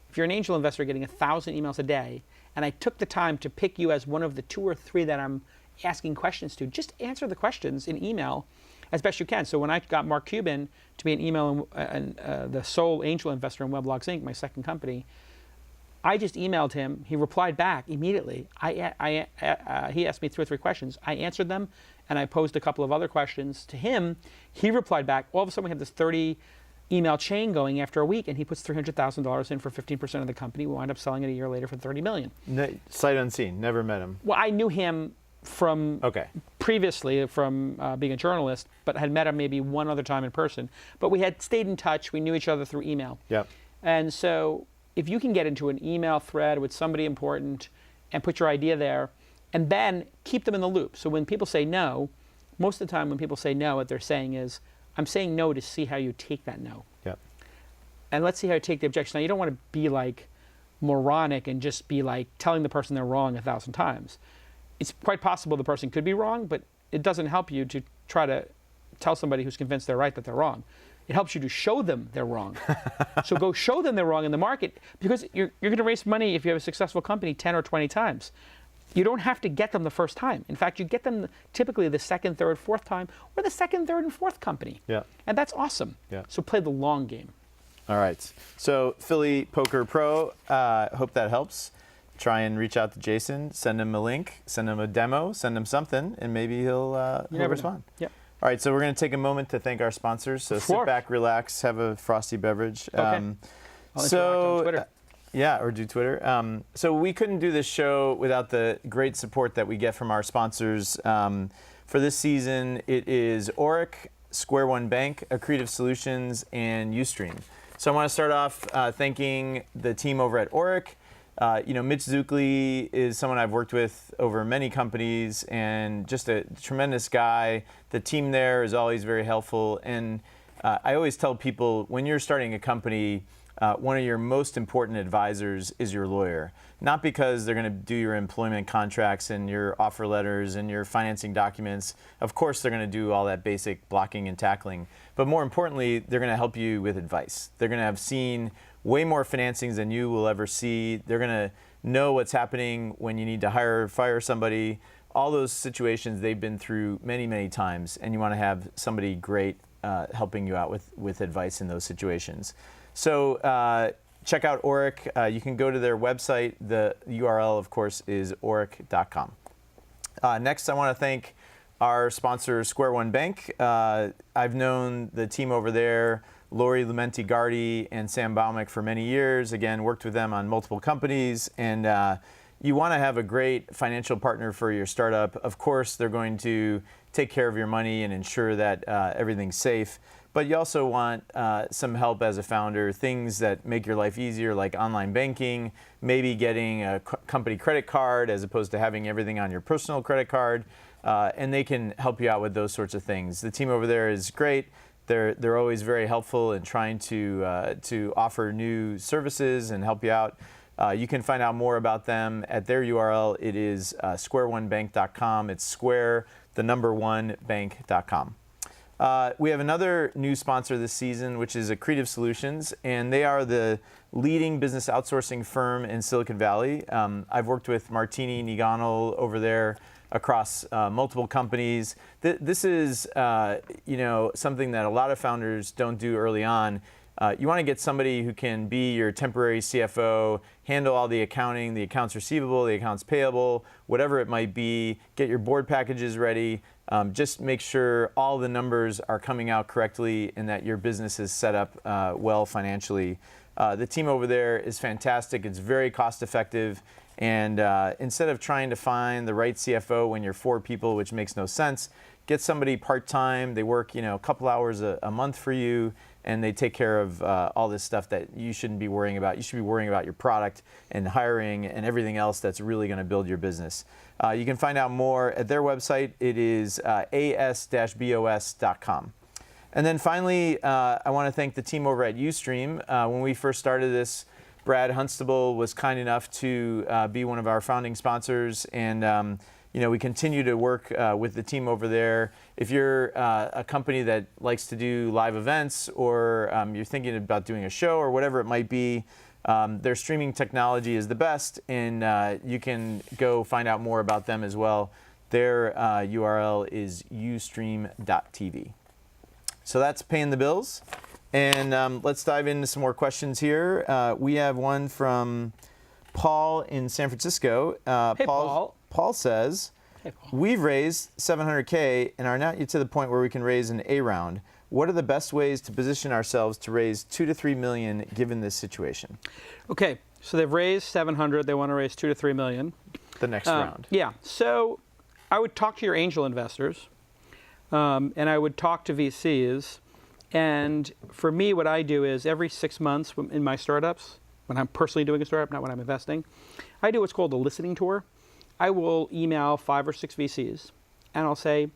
If you're an angel investor getting 1,000 emails a day, and I took the time to pick you as one of the 2 or 3 that I'm asking questions to, just answer the questions in email as best you can. So when I got Mark Cuban to be an email and the sole angel investor in Weblogs Inc., my second company, I just emailed him. He replied back immediately. He asked me 2 or 3 questions. I answered them, and I posed a couple of other questions to him. He replied back. All of a sudden, we had this 30 email chain going after a week, and he puts $300,000 in for 15% of the company. We wind up selling it a year later for $30 million. Sight unseen, never met him. Well, I knew him from previously from being a journalist, but had met him maybe one other time in person. But we had stayed in touch. We knew each other through email. Yep. And so if you can get into an email thread with somebody important and put your idea there, and then keep them in the loop. So when people say no, most of the time when people say no, what they're saying is, I'm saying no to see how you take that no. Yep. And let's see how you take the objection. Now, you don't want to be like moronic and just be like telling the person they're wrong 1,000 times. It's quite possible the person could be wrong, but it doesn't help you to try to tell somebody who's convinced they're right that they're wrong. It helps you to show them they're wrong. So go show them they're wrong in the market, because you're going to raise money if you have a successful company 10 or 20 times. You don't have to get them the first time. In fact, you get them typically the second, third, fourth time, or the second, third, and fourth company. Yeah. And that's awesome. Yeah. So play the long game. All right. So Philly Poker Pro, hope that helps. Try and reach out to Jason, send him a link, send him a demo, send him something, and maybe he'll respond. Yep. All right, so we're going to take a moment to thank our sponsors. So sit back, relax, have a frosty beverage. Okay. I'll interact on Twitter. Yeah, or do Twitter. So we couldn't do this show without the great support that we get from our sponsors. For this season, it is Oric, Square One Bank, Accretive Solutions, and Ustream. So I want to start off thanking the team over at Oric. Mitch Zuckley is someone I've worked with over many companies, and just a tremendous guy. The team there is always very helpful. And I always tell people, when you're starting a company, one of your most important advisors is your lawyer. Not because they're going to do your employment contracts and your offer letters and your financing documents. Of course, they're going to do all that basic blocking and tackling. But more importantly, they're going to help you with advice. They're going to have seen way more financings than you will ever see. They're going to know what's happening when you need to hire or fire somebody. All those situations they've been through many, many times, and you want to have somebody great helping you out with advice in those situations. So check out Oric. You can go to their website. The URL, of course, is oric.com. Next, I want to thank our sponsor, Square One Bank. I've known the team over there, Lori Lumenti-Gardi and Sam Baumick, for many years. Again, worked with them on multiple companies. And you want to have a great financial partner for your startup. Of course, they're going to take care of your money and ensure that everything's safe. But you also want some help as a founder, things that make your life easier, like online banking, maybe getting a company credit card as opposed to having everything on your personal credit card. And they can help you out with those sorts of things. The team over there is great. They're always very helpful in trying to offer new services and help you out. You can find out more about them at their URL. It is squareonebank.com. It's square, the number one, bank.com. We have another new sponsor this season, which is Accretive Solutions, and they are the leading business outsourcing firm in Silicon Valley. I've worked with Martini Niganol over there across multiple companies. This is something that a lot of founders don't do early on. You want to get somebody who can be your temporary CFO, handle all the accounting, the accounts receivable, the accounts payable, whatever it might be, get your board packages ready. Just make sure all the numbers are coming out correctly and that your business is set up well financially. The team over there is fantastic. It's very cost effective. And instead of trying to find the right CFO when you're 4 people, which makes no sense, get somebody part-time. They work a couple hours a month for you, and they take care of all this stuff that you shouldn't be worrying about. You should be worrying about your product and hiring and everything else that's really going to build your business. You can find out more at their website. It is as-bos.com. And then finally, I want to thank the team over at Ustream. When we first started this, Brad Hunstable was kind enough to be one of our founding sponsors, and we continue to work with the team over there. If you're a company that likes to do live events, or you're thinking about doing a show or whatever it might be, their streaming technology is the best, and you can go find out more about them as well. Their URL is ustream.tv. So that's paying the bills. And let's dive into some more questions here. We have one from Paul in San Francisco. Hey, Paul. Paul says, hey, Paul. We've raised $700K and are not yet to the point where we can raise an A round. What are the best ways to position ourselves to raise $2 to $3 million given this situation? Okay, so they've raised 700. They want to raise 2 to 3 million. The next round. Yeah. So I would talk to your angel investors, and I would talk to VCs. And for me, what I do is every 6 months in my startups, when I'm personally doing a startup, not when I'm investing, I do what's called a listening tour. I will email 5 or 6 VCs, and I'll say,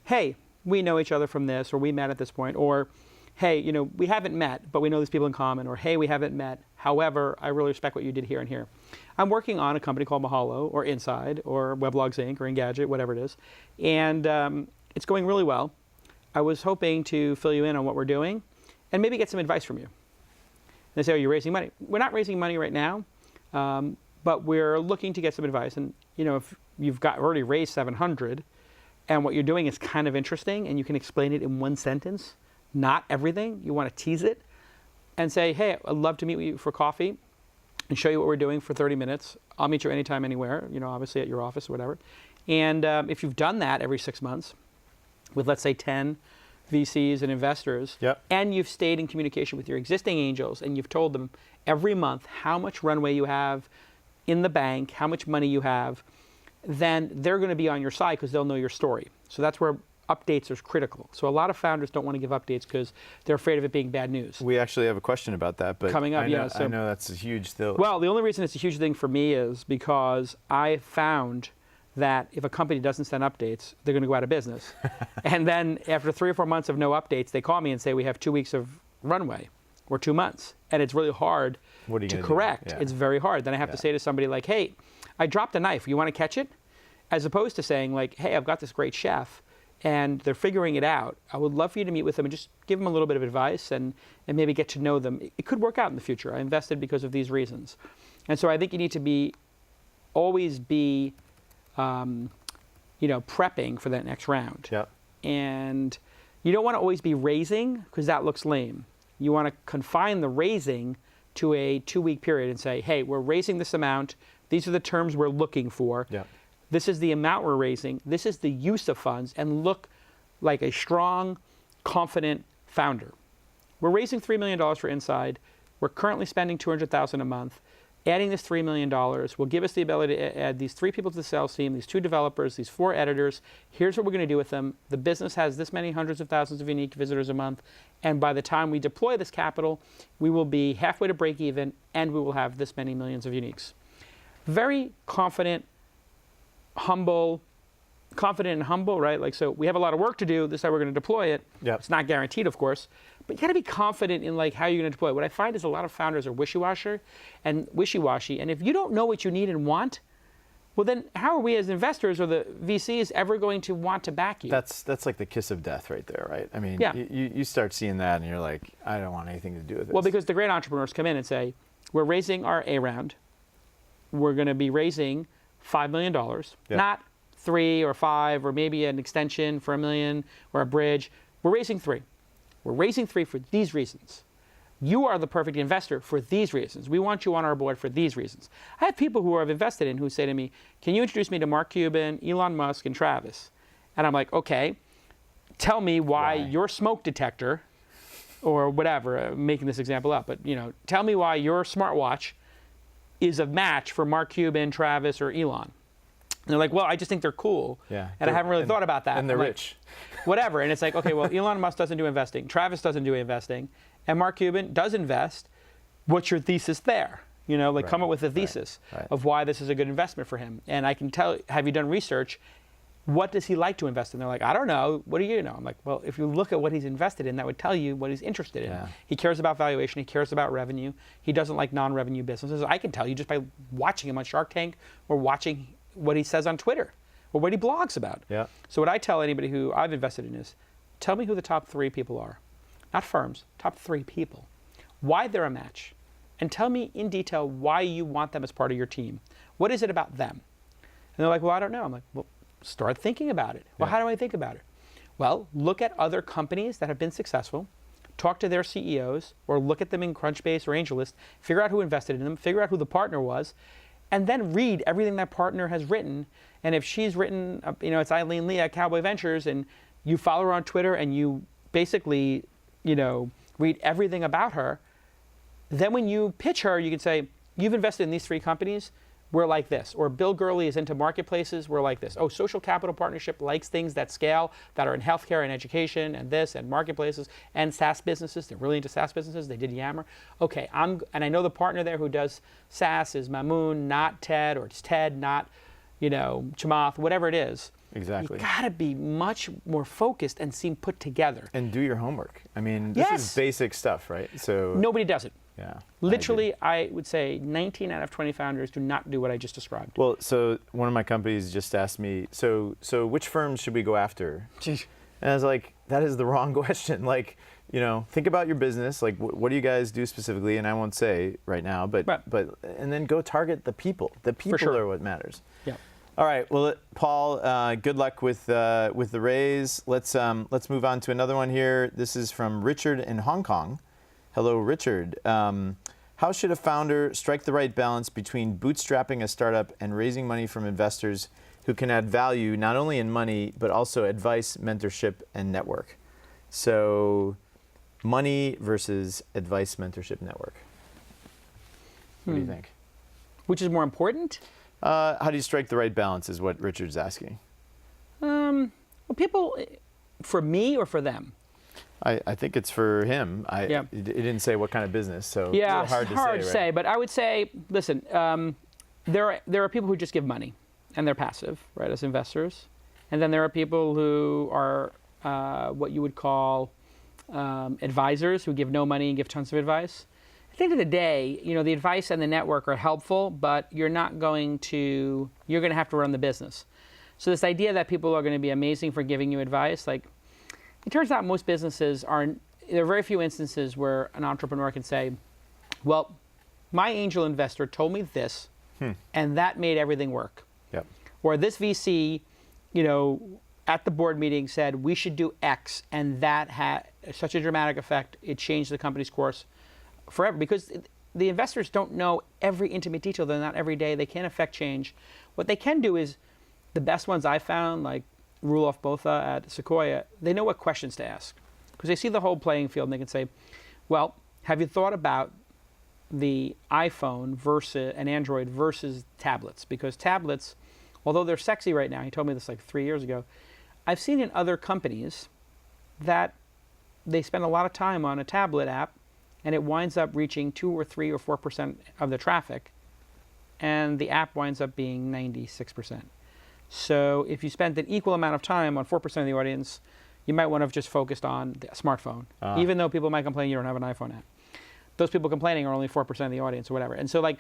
hey, we know each other from this, or we met at this point, or hey, we haven't met, but we know these people in common, or hey, we haven't met. However, I really respect what you did here and here. I'm working on a company called Mahalo, or Inside, or Weblogs Inc., or Engadget, whatever it is, and it's going really well. I was hoping to fill you in on what we're doing and maybe get some advice from you. And they say, are you raising money? We're not raising money right now, but we're looking to get some advice. And if you've already raised 700 and what you're doing is kind of interesting and you can explain it in one sentence, not everything, you want to tease it and say, hey, I'd love to meet with you for coffee and show you what we're doing for 30 minutes. I'll meet you anytime, anywhere, obviously at your office or whatever. And if you've done that every 6 months, with, let's say, 10 VCs and investors, yep, and you've stayed in communication with your existing angels, and you've told them every month how much runway you have in the bank, how much money you have, then they're going to be on your side because they'll know your story. So that's where updates are critical. So a lot of founders don't want to give updates because they're afraid of it being bad news. We actually have a question about that, but coming up, I know, yeah. So, I know that's a huge deal. Well, the only reason it's a huge thing for me is because I found that if a company doesn't send updates, they're going to go out of business. And then after 3 or 4 months of no updates, they call me and say, we have 2 weeks of runway or 2 months. And it's really hard to correct. Yeah. It's very hard. Then I have to say to somebody like, hey, I dropped a knife. You want to catch it? As opposed to saying like, hey, I've got this great chef and they're figuring it out. I would love for you to meet with them and just give them a little bit of advice and maybe get to know them. It could work out in the future. I invested because of these reasons. And so I think you need to always be prepping for that next round. Yep. And you don't want to always be raising because that looks lame. You want to confine the raising to a 2-week period and say, hey, we're raising this amount. These are the terms we're looking for. Yep. This is the amount we're raising. This is the use of funds, and look like a strong, confident founder. We're raising $3 million for Inside. We're currently spending $200,000 a month. Adding this $3 million will give us the ability to add these 3 people to the sales team, these 2 developers, these 4 editors. Here's what we're going to do with them. The business has this many hundreds of thousands of unique visitors a month. And by the time we deploy this capital, we will be halfway to break even, and we will have this many millions of uniques. Very confident, confident and humble, right? Like, so we have a lot of work to do. This is how we're going to deploy it. Yep. It's not guaranteed, of course, but you got to be confident in like how you're going to deploy it. What I find is a lot of founders are wishy-washy, and if you don't know what you need and want, well, then how are we as investors or the VCs ever going to want to back you? That's like the kiss of death right there, right? I mean, yeah. you start seeing that and you're like, I don't want anything to do with this. Well, because the great entrepreneurs come in and say, we're raising our A round. We're going to be raising $5 million, not 3 or 5 or maybe an extension for $1 million or a bridge. We're raising 3. We're raising 3 for these reasons. You are the perfect investor for these reasons. We want you on our board for these reasons. I have people who I've invested in who say to me, can you introduce me to Mark Cuban, Elon Musk, and Travis? And I'm like, okay, tell me why your smoke detector, or whatever, I'm making this example up, but tell me why your smartwatch is a match for Mark Cuban, Travis, or Elon. And they're like, well, I just think they're cool. Yeah. And I haven't really thought about that. And they're I'm rich. Like, whatever. And it's like, okay, well, Elon Musk doesn't do investing. Travis doesn't do investing. And Mark Cuban does invest. What's your thesis there? Come up with a thesis of why this is a good investment for him. And I can tell, have you done research? What does he like to invest in? They're like, I don't know. What do you know? I'm like, well, if you look at what he's invested in, that would tell you what he's interested in. Yeah. He cares about valuation. He cares about revenue. He doesn't like non-revenue businesses. I can tell you just by watching him on Shark Tank or watching what he says on Twitter or what he blogs about. Yeah. So what I tell anybody who I've invested in is, tell me who the top 3 people are. Not firms, top 3 people. Why they're a match. And tell me in detail why you want them as part of your team. What is it about them? And they're like, well, I don't know. I'm like, well, start thinking about it. Well, how do I think about it? Well, look at other companies that have been successful, talk to their CEOs, or look at them in Crunchbase or AngelList, figure out who invested in them, figure out who the partner was, and then read everything that partner has written. And if she's written, it's Eileen Lee at Cowboy Ventures, and you follow her on Twitter and you basically, read everything about her, then when you pitch her, you can say, you've invested in these 3 companies, we're like this. Or Bill Gurley is into marketplaces, we're like this. Oh, Social Capital Partnership likes things that scale, that are in healthcare and education and this and marketplaces and SaaS businesses. They're really into SaaS businesses. They did Yammer. Okay, and I know the partner there who does SaaS is Mamoon, not Ted, or it's Ted, not, Chamath, whatever it is. Exactly. You gotta be much more focused and seem put together. And do your homework. I mean, this is basic stuff, right? So nobody does it. Yeah. Literally, I would say 19 out of 20 founders do not do what I just described. Well, so one of my companies just asked me, so which firms should we go after? And I was like, that is the wrong question. Like, think about your business. Like, what do you guys do specifically? And I won't say right now, but and then go target the people. The people are what matters. Yeah. All right. Well, Paul, good luck with the raise. Let's move on to another one here. This is from Richard in Hong Kong. Hello, Richard. How should a founder strike the right balance between bootstrapping a startup and raising money from investors who can add value not only in money, but also advice, mentorship, and network? So money versus advice, mentorship, network. What do you think? Which is more important? How do you strike the right balance is what Richard's asking. Well, people, for me or for them? I think it's for him. It didn't say what kind of business, so yeah, it's hard to say. But I would say, listen, there are people who just give money, and they're passive, right, as investors. And then there are people who are what you would call advisors, who give no money and give tons of advice. At the end of the day, the advice and the network are helpful, but you're going to have to run the business. So this idea that people are going to be amazing for giving you advice, like, it turns out most businesses there are very few instances where an entrepreneur can say, well, my angel investor told me this, and that made everything work. Yep. Or this VC, at the board meeting said, we should do X, and that had such a dramatic effect, it changed the company's course forever. Because the investors don't know every intimate detail. They're not every day. They can't affect change. What they can do is the best ones I found, like Roelof Botha at Sequoia, they know what questions to ask. Because they see the whole playing field and they can say, well, have you thought about the iPhone versus an Android versus tablets? Because tablets, although they're sexy right now, he told me this like 3 years ago, I've seen in other companies that they spend a lot of time on a tablet app and it winds up reaching 2 or 3 or 4% of the traffic, and the app winds up being 96%. So if you spent an equal amount of time on 4% of the audience, you might want to have just focused on the smartphone, even though people might complain you don't have an iPhone app. Those people complaining are only 4% of the audience or whatever. And so like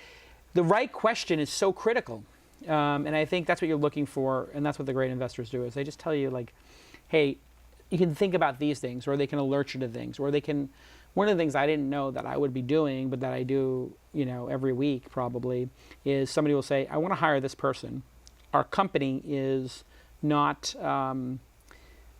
the right question is so critical. And I think that's what you're looking for, and that's what the great investors do, is they just tell you like, hey, you can think about these things, or they can alert you to things, or they can, one of the things I didn't know that I would be doing, but that I do, you know, every week probably, is somebody will say, I want to hire this person. Our company is not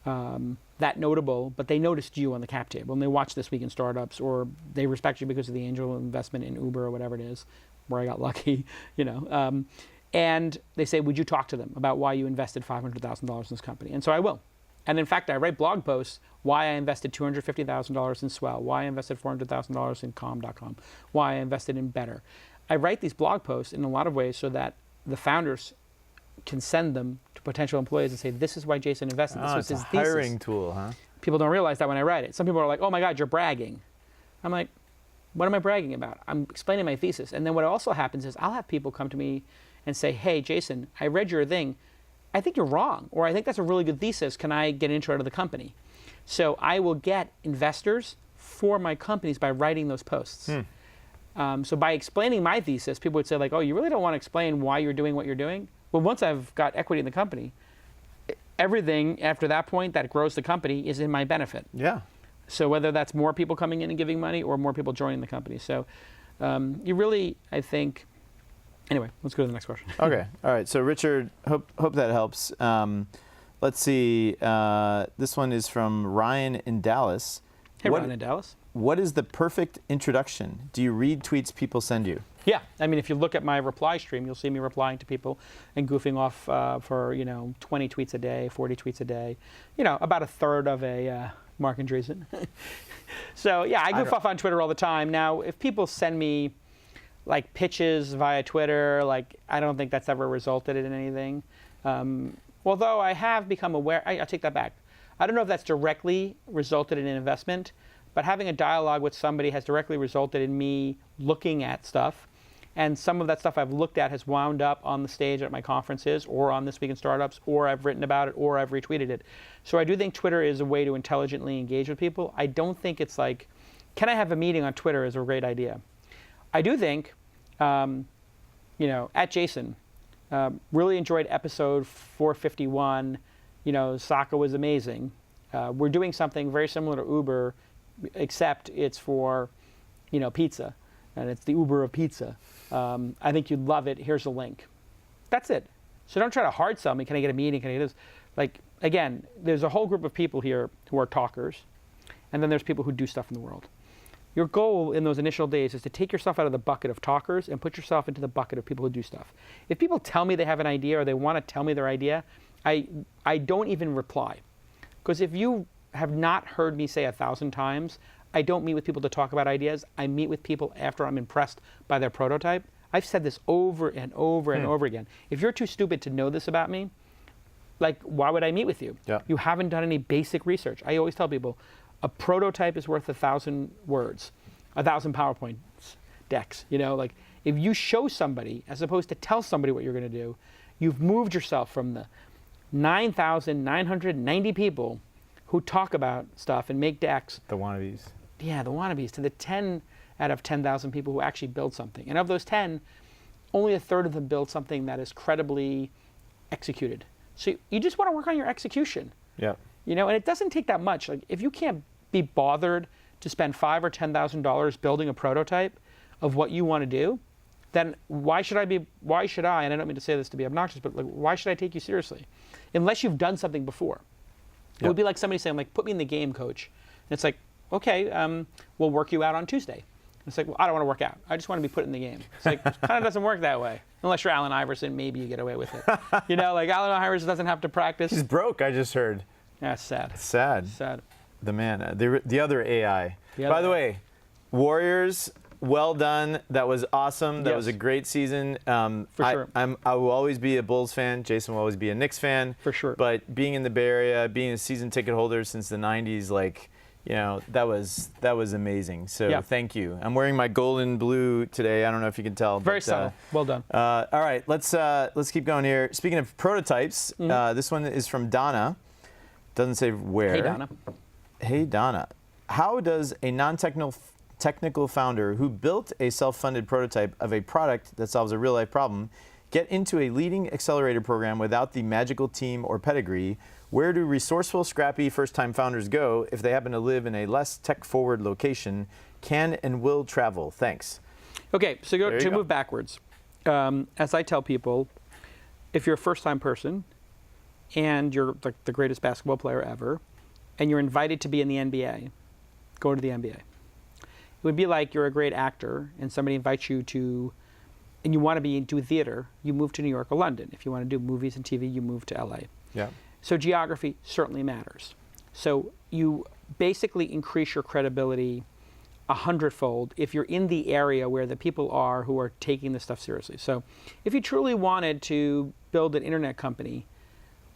that notable, but they noticed you on the cap table, and they watch This Week in Startups, or they respect you because of the angel investment in Uber or whatever it is, where I got lucky, you know. And they say, would you talk to them about why you invested $500,000 in this company? And so I will. And in fact, I write blog posts why I invested $250,000 in Swell, why I invested $400,000 in Calm.com, why I invested in Better. I write these blog posts in a lot of ways so that the founders can send them to potential employees and say, this is why Jason invested. This was his thesis. It's a hiring tool, huh? People don't realize that when I write it. Some people are like, oh my God, you're bragging. I'm like, what am I bragging about? I'm explaining my thesis. And then what also happens is I'll have people come to me and say, hey, Jason, I read your thing. I think you're wrong, or I think that's a really good thesis. Can I get an intro to the company? So I will get investors for my companies by writing those posts. So by explaining my thesis, people would say like, oh, you really don't want to explain why you're doing what you're doing? Well, once I've got equity in the company, everything after that point that grows the company is in my benefit. Yeah. So whether that's more people coming in and giving money or more people joining the company. So you really, I think, anyway, let's go to the next question. Okay. All right. So Richard, hope that helps. Let's see. This one is from Ryan in Dallas. Hey, Ryan in Dallas. What is the perfect introduction? Do you read tweets people send you? Yeah. I mean, if you look at my reply stream, you'll see me replying to people and goofing off for, 20 tweets a day, 40 tweets a day. About a third of a Mark Andreessen. So, yeah, I goof off on Twitter all the time. Now, if people send me like pitches via Twitter, like I don't think that's ever resulted in anything. Although I have become aware, I'll take that back. I don't know if that's directly resulted in an investment, but having a dialogue with somebody has directly resulted in me looking at stuff. And some of that stuff I've looked at has wound up on the stage at my conferences or on This Week in Startups, or I've written about it, or I've retweeted it. So I do think Twitter is a way to intelligently engage with people. I don't think it's like, can I have a meeting on Twitter is a great idea. I do think, at Jason, really enjoyed episode 451. Saka was amazing. We're doing something very similar to Uber, except it's for, pizza, and it's the Uber of pizza. I think you'd love it. Here's a link. That's it. So don't try to hard sell me. Can I get a meeting? Can I get this? Like, again, there's a whole group of people here who are talkers, and then there's people who do stuff in the world. Your goal in those initial days is to take yourself out of the bucket of talkers and put yourself into the bucket of people who do stuff. If people tell me they have an idea or they want to tell me their idea, I don't even reply. Because if you have not heard me say 1,000 times, I don't meet with people to talk about ideas. I meet with people after I'm impressed by their prototype. I've said this over and over and over again. If you're too stupid to know this about me, like, why would I meet with you? Yeah. You haven't done any basic research. I always tell people, a prototype is worth 1,000 words, 1,000 PowerPoint decks. Like if you show somebody as opposed to tell somebody what you're going to do, you've moved yourself from the 9,990 people who talk about stuff and make decks. The wannabes. Yeah, the wannabes, to the 10 out of 10,000 people who actually build something. And of those 10, only a third of them build something that is credibly executed. So you just want to work on your execution. Yeah. And it doesn't take that much. Like if you can't be bothered to spend $5,000 or $10,000 building a prototype of what you want to do, then why should I, and I don't mean to say this to be obnoxious, but like, why should I take you seriously? Unless you've done something before. It would be like somebody saying, like, put me in the game, coach. And it's like, okay, we'll work you out on Tuesday. It's like, well, I don't want to work out. I just want to be put in the game. It's like, it kind of doesn't work that way. Unless you're Allen Iverson, maybe you get away with it. Like Allen Iverson doesn't have to practice. He's broke, I just heard. Yeah, it's sad. Sad. Sad. The man, the other AI. By the way, Warriors, well done. That was awesome. That was a great season. For sure. I will always be a Bulls fan. Jason will always be a Knicks fan. For sure. But being in the Bay Area, being a season ticket holder since the 90s, that was amazing. So thank you. I'm wearing my gold and blue today. I don't know if you can tell. Very subtle. Well done. All right, let's keep going here. Speaking of prototypes, this one is from Donna. Doesn't say where. Hey, Donna. Hey, Donna. How does a non-technical founder who built a self-funded prototype of a product that solves a real-life problem get into a leading accelerator program without the magical team or pedigree? Where do resourceful, scrappy, first-time founders go if they happen to live in a less tech-forward location? Can and will travel. Thanks. Okay, so to move backwards. As I tell people, if you're a first-time person and you're the greatest basketball player ever, and you're invited to be in the NBA, go to the NBA. It would be like you're a great actor and somebody invites you to, and you want to do theater, you move to New York or London. If you want to do movies and TV, you move to LA. Yeah. So geography certainly matters. So you basically increase your credibility 100-fold if you're in the area where the people are who are taking this stuff seriously. So if you truly wanted to build an internet company,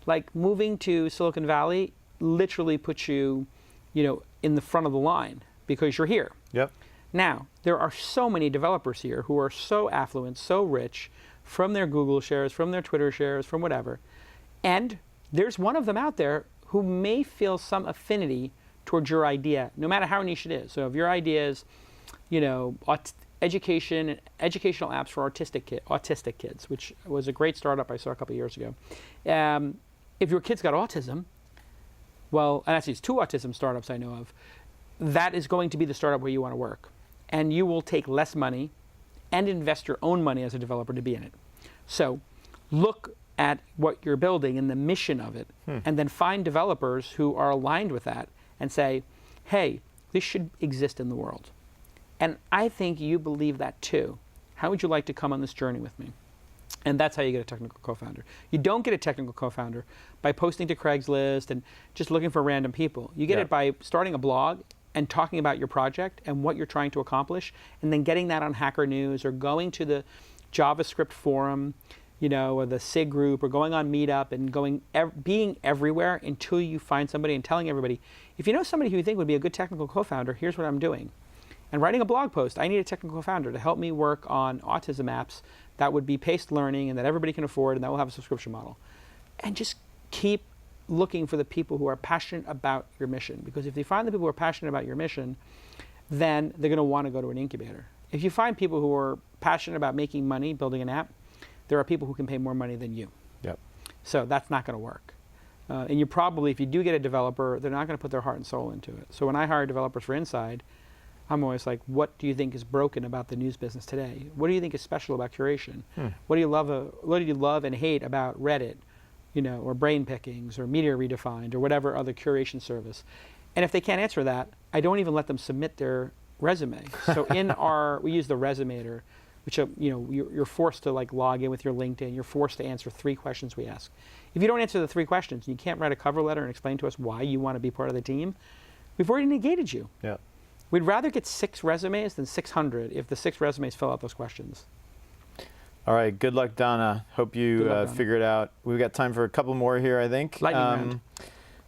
like moving to Silicon Valley literally puts you, in the front of the line because you're here. Yep. Now, there are so many developers here who are so affluent, so rich from their Google shares, from their Twitter shares, from whatever. And there's one of them out there who may feel some affinity towards your idea, no matter how niche it is. So if your idea is, educational apps for autistic kids, which was a great startup I saw a couple of years ago. If your kid's got autism, well, and actually it's 2 autism startups I know of, that is going to be the startup where you want to work. And you will take less money and invest your own money as a developer to be in it. So look at what you're building and the mission of it, and then find developers who are aligned with that and say, hey, this should exist in the world. And I think you believe that too. How would you like to come on this journey with me? And that's how you get a technical co-founder. You don't get a technical co-founder by posting to Craigslist and just looking for random people. You get it by starting a blog and talking about your project and what you're trying to accomplish, and then getting that on Hacker News or going to the JavaScript forum, or the SIG group, or going on Meetup and being everywhere until you find somebody and telling everybody, if you know somebody who you think would be a good technical co-founder, here's what I'm doing. And writing a blog post, I need a technical co-founder to help me work on autism apps that would be paced learning and that everybody can afford and that will have a subscription model. And just keep looking for the people who are passionate about your mission. Because if you find the people who are passionate about your mission, then they're going to want to go to an incubator. If you find people who are passionate about making money building an app, there are people who can pay more money than you. Yep. So that's not going to work. And you probably, if you do get a developer, they're not going to put their heart and soul into it. So when I hire developers for Inside, I'm always like, what do you think is broken about the news business today? What do you think is special about curation? What do you love and hate about Reddit, or Brain Pickings, or Media Redefined, or whatever other curation service? And if they can't answer that, I don't even let them submit their resume. So we use the Resumator, which you're forced to log in with your LinkedIn. You're forced to answer 3 questions we ask. If you don't answer the 3 questions, and you can't write a cover letter and explain to us why you want to be part of the team, we've already negated you. Yeah. We'd rather get 6 resumes than 600 if the 6 resumes fill out those questions. All right. Good luck, Donna. Hope you figure it out. We've got time for a couple more here, I think. Lightning round.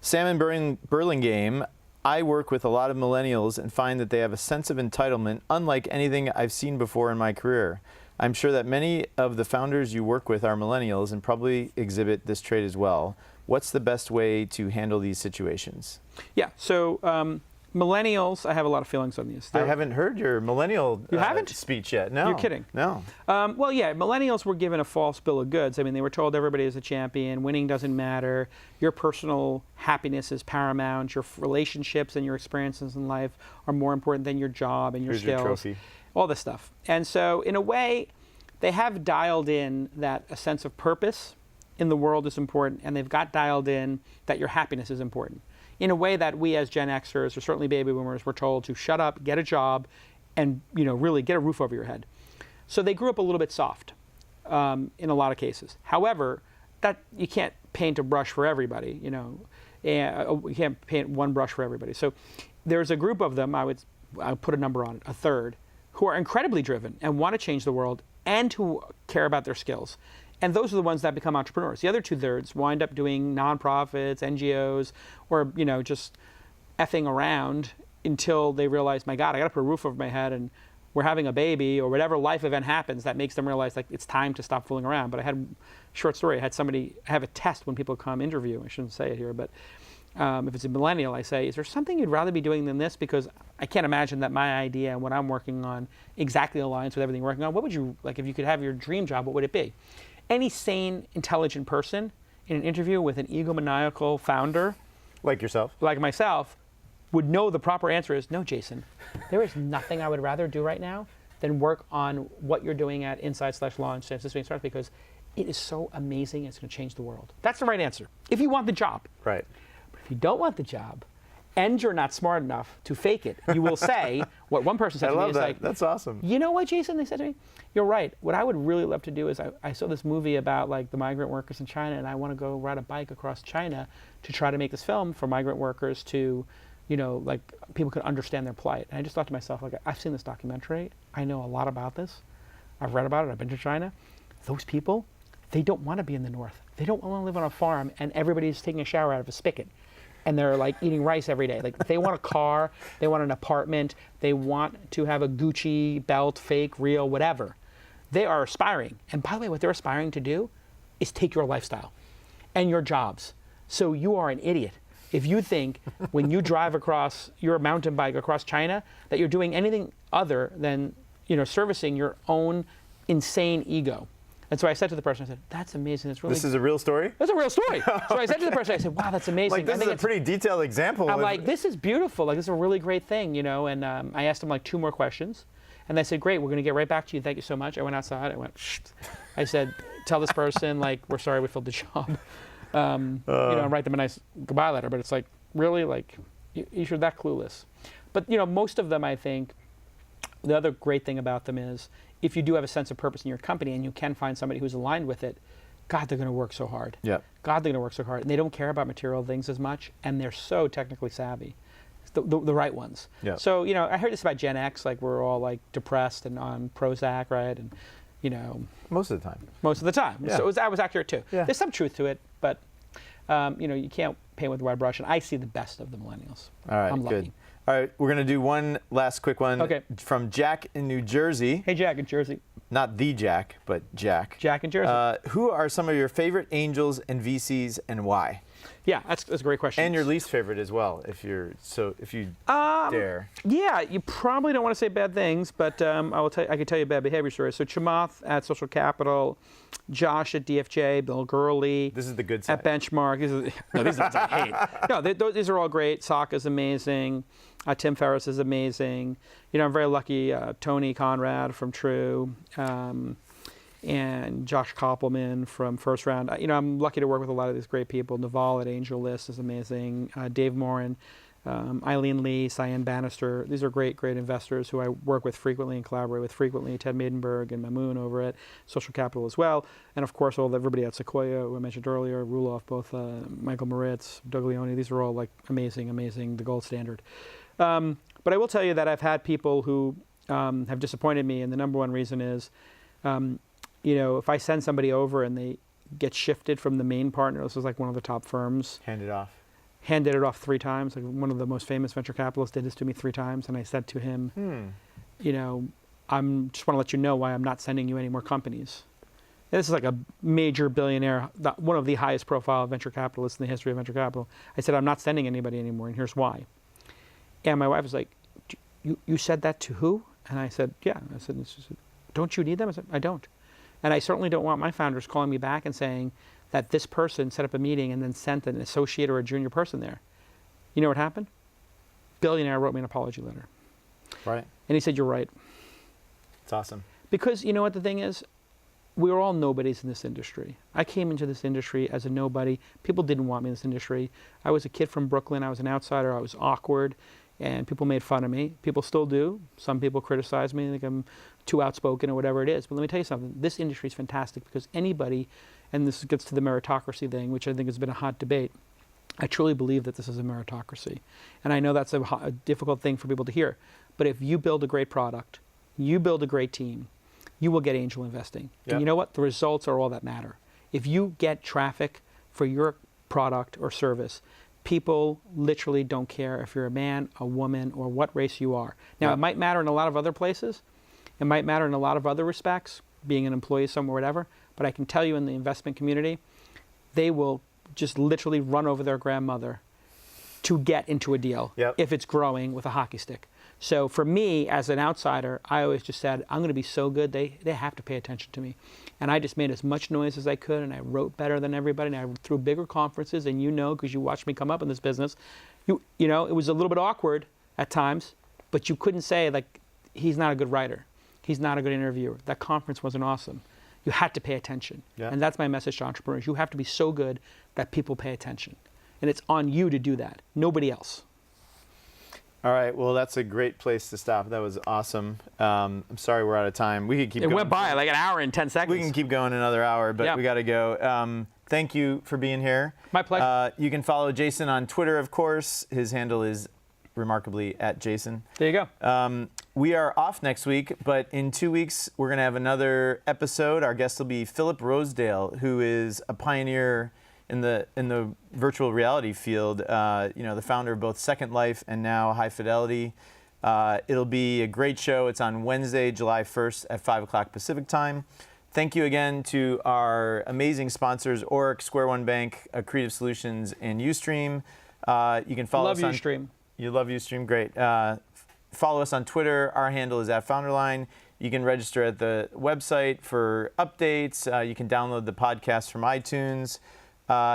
Sam in Burlingame. I work with a lot of millennials and find that they have a sense of entitlement unlike anything I've seen before in my career. I'm sure that many of the founders you work with are millennials and probably exhibit this trait as well. What's the best way to handle these situations? Yeah. So millennials, I have a lot of feelings on these. I haven't heard your millennial speech yet. No. You're kidding. No. Well, yeah, millennials were given a false bill of goods. I mean, they were told everybody is a champion, winning doesn't matter, your personal happiness is paramount, your relationships and your experiences in life are more important than your job and your skills. Your trophy. All this stuff. And so, in a way, they have dialed in that a sense of purpose in the world is important, and they've got dialed in that your happiness is important. In a way that we as Gen Xers, or certainly baby boomers, were told to shut up, get a job, and really get a roof over your head. So they grew up a little bit soft in a lot of cases. However, that you can't paint a brush for everybody, and you can't paint one brush for everybody. So there's a group of them, I would put a number on it, a third, who are incredibly driven and want to change the world and who care about their skills. And those are the ones that become entrepreneurs. The other 2/3 wind up doing nonprofits, NGOs, or just effing around until they realize, my God, I got to put a roof over my head, and we're having a baby, or whatever life event happens that makes them realize like it's time to stop fooling around. But I had a short story. I had somebody have a test when people come interview. I shouldn't say it here, but if it's a millennial, I say, is there something you'd rather be doing than this? Because I can't imagine that my idea and what I'm working on exactly aligns with everything you're working on. What would you, like, if you could have your dream job, what would it be? Any sane, intelligent person in an interview with an egomaniacal founder, like yourself, like myself, would know the proper answer is, no, Jason, there is nothing I would rather do right now than work on what you're doing at Inside/Launch, San Francisco Startups, because it is so amazing, it's going to change the world. That's the right answer, if you want the job. Right. But if you don't want the job, and you're not smart enough to fake it, you will say what one person said to me is like, that's awesome. You know what, Jason, they said to me? You're right. What I would really love to do is I saw this movie about like the migrant workers in China, and I want to go ride a bike across China to try to make this film for migrant workers to, like people could understand their plight. And I just thought to myself, like, I've seen this documentary. I know a lot about this. I've read about it. I've been to China. Those people, they don't want to be in the north. They don't want to live on a farm and everybody's taking a shower out of a spigot. And they're like eating rice every day. Like they want a car, they want an apartment, they want to have a Gucci belt, fake, real, whatever. They are aspiring. And by the way, what they're aspiring to do is take your lifestyle and your jobs. So you are an idiot if you think when you drive across your mountain bike across China that you're doing anything other than servicing your own insane ego. And so I said to the person, I said, that's amazing. That's really. This is a real story? That's a real story. So I said to the person, I said, wow, that's amazing. Like, this is a pretty detailed example. I'm like, this is beautiful. Like, this is a really great thing, And I asked them like 2 more questions. And they said, great, we're going to get right back to you. Thank you so much. I went outside. I went, shh. I said, tell this person, like, we're sorry we filled the job. And write them a nice goodbye letter. But it's like, really? Like, you're that clueless. But, most of them, I think, the other great thing about them is, if you do have a sense of purpose in your company and you can find somebody who's aligned with it, God, they're going to work so hard. Yeah. God, they're going to work so hard. And they don't care about material things as much, and they're so technically savvy. The right ones. Yeah. So, I heard this about Gen X, like we're all like depressed and on Prozac, right? And, most of the time. Most of the time. Yeah. So that was accurate too. Yeah. There's some truth to it, but, you can't paint with a wide brush. And I see the best of the millennials. All right, I'm lucky. good. All right, we're going to do one last quick one. Okay. From Jack in New Jersey. Hey, Jack in Jersey. Not the Jack, but Jack. Jack in Jersey. Who are some of your favorite angels and VCs and why? Yeah, that's a great question. And your least favorite as well, if you dare. Yeah, you probably don't want to say bad things, but I can tell you a bad behavior story. So Chamath at Social Capital, Josh at DFJ, Bill Gurley. This is the good side. At Benchmark. These are the ones I hate. No, these are all great. Saka's amazing. Tim Ferriss is amazing. I'm very lucky. Tony Conrad from True. And Josh Koppelman from First Round. I'm lucky to work with a lot of these great people. Naval at AngelList is amazing. Dave Morin, Eileen Lee, Cyan Bannister. These are great, great investors who I work with frequently and collaborate with frequently. Ted Maidenberg and Mamoon over at Social Capital as well. And of course, everybody at Sequoia, who I mentioned earlier, Ruloff, both Michael Moritz, Doug Leone. These are all like amazing, amazing, the gold standard. But I will tell you that I've had people who have disappointed me, and the number one reason is, if I send somebody over and they get shifted from the main partner, this was like one of the top firms. Handed it off 3 times. Like one of the most famous venture capitalists did this to me 3 times, and I said to him, I'm just want to let you know why I'm not sending you any more companies. And this is like a major billionaire, one of the highest profile venture capitalists in the history of venture capital. I said, I'm not sending anybody anymore, and here's why. And my wife was like, you said that to who? And I said, yeah. I said, don't you need them? I said, I don't. And I certainly don't want my founders calling me back and saying that this person set up a meeting and then sent an associate or a junior person there. You know what happened? Billionaire wrote me an apology letter. Right. And he said, you're right. It's awesome. Because you know what the thing is? We're all nobodies in this industry. I came into this industry as a nobody. People didn't want me in this industry. I was a kid from Brooklyn. I was an outsider. I was awkward. and people made fun of me. People still do. Some people criticize me, think I'm too outspoken or whatever it is. But let me tell you something. This industry is fantastic because anybody, and this gets to the meritocracy thing, which I think has been a hot debate. I truly believe that this is a meritocracy. And I know that's a difficult thing for people to hear. But if you build a great product, you build a great team, you will get angel investing. Yep. And you know what? The results are all that matter. If you get traffic for your product or service, people literally don't care if you're a man, a woman, or what race you are. Now, It might matter in a lot of other places. It might matter in a lot of other respects, being an employee somewhere, whatever. But I can tell you in the investment community, they will just literally run over their grandmother to get into a deal if it's growing with a hockey stick. So for me, as an outsider, I always just said, I'm going to be so good, they have to pay attention to me. And I just made as much noise as I could, and I wrote better than everybody, and I threw bigger conferences, and you know, because you watched me come up in this business, you know, it was a little bit awkward at times, but you couldn't say, like, he's not a good writer. He's not a good interviewer. That conference wasn't awesome. You had to pay attention. Yeah. And that's my message to entrepreneurs. You have to be so good that people pay attention. And it's on you to do that, nobody else. All right, well, that's a great place to stop. That was awesome. I'm sorry we're out of time. We could keep going. It went by like an hour and 10 seconds. We can keep going another hour, but we got to go. Thank you for being here. My pleasure. You can follow Jason on Twitter, of course. His handle is remarkably @Jason. There you go. We are off next week, but in 2 weeks, we're going to have another episode. Our guest will be Philip Rosedale, who is a pioneer in the virtual reality field, the founder of both Second Life and now High Fidelity. It'll be a great show. It's on Wednesday, July 1st at 5 o'clock Pacific time. Thank you again to our amazing sponsors, Oric, Square One Bank, Creative Solutions, and Ustream. You can follow us on Ustream. You love Ustream, great. Follow us on Twitter. Our handle is @FounderLine. You can register at the website for updates. You can download the podcast from iTunes.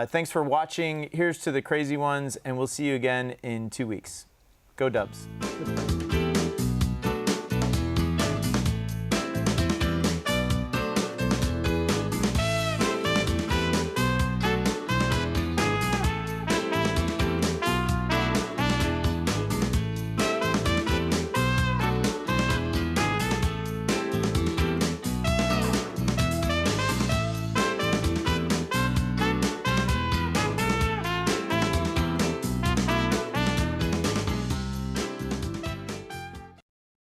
Thanks for watching. Here's to the crazy ones, and we'll see you again in 2 weeks. Go Dubs.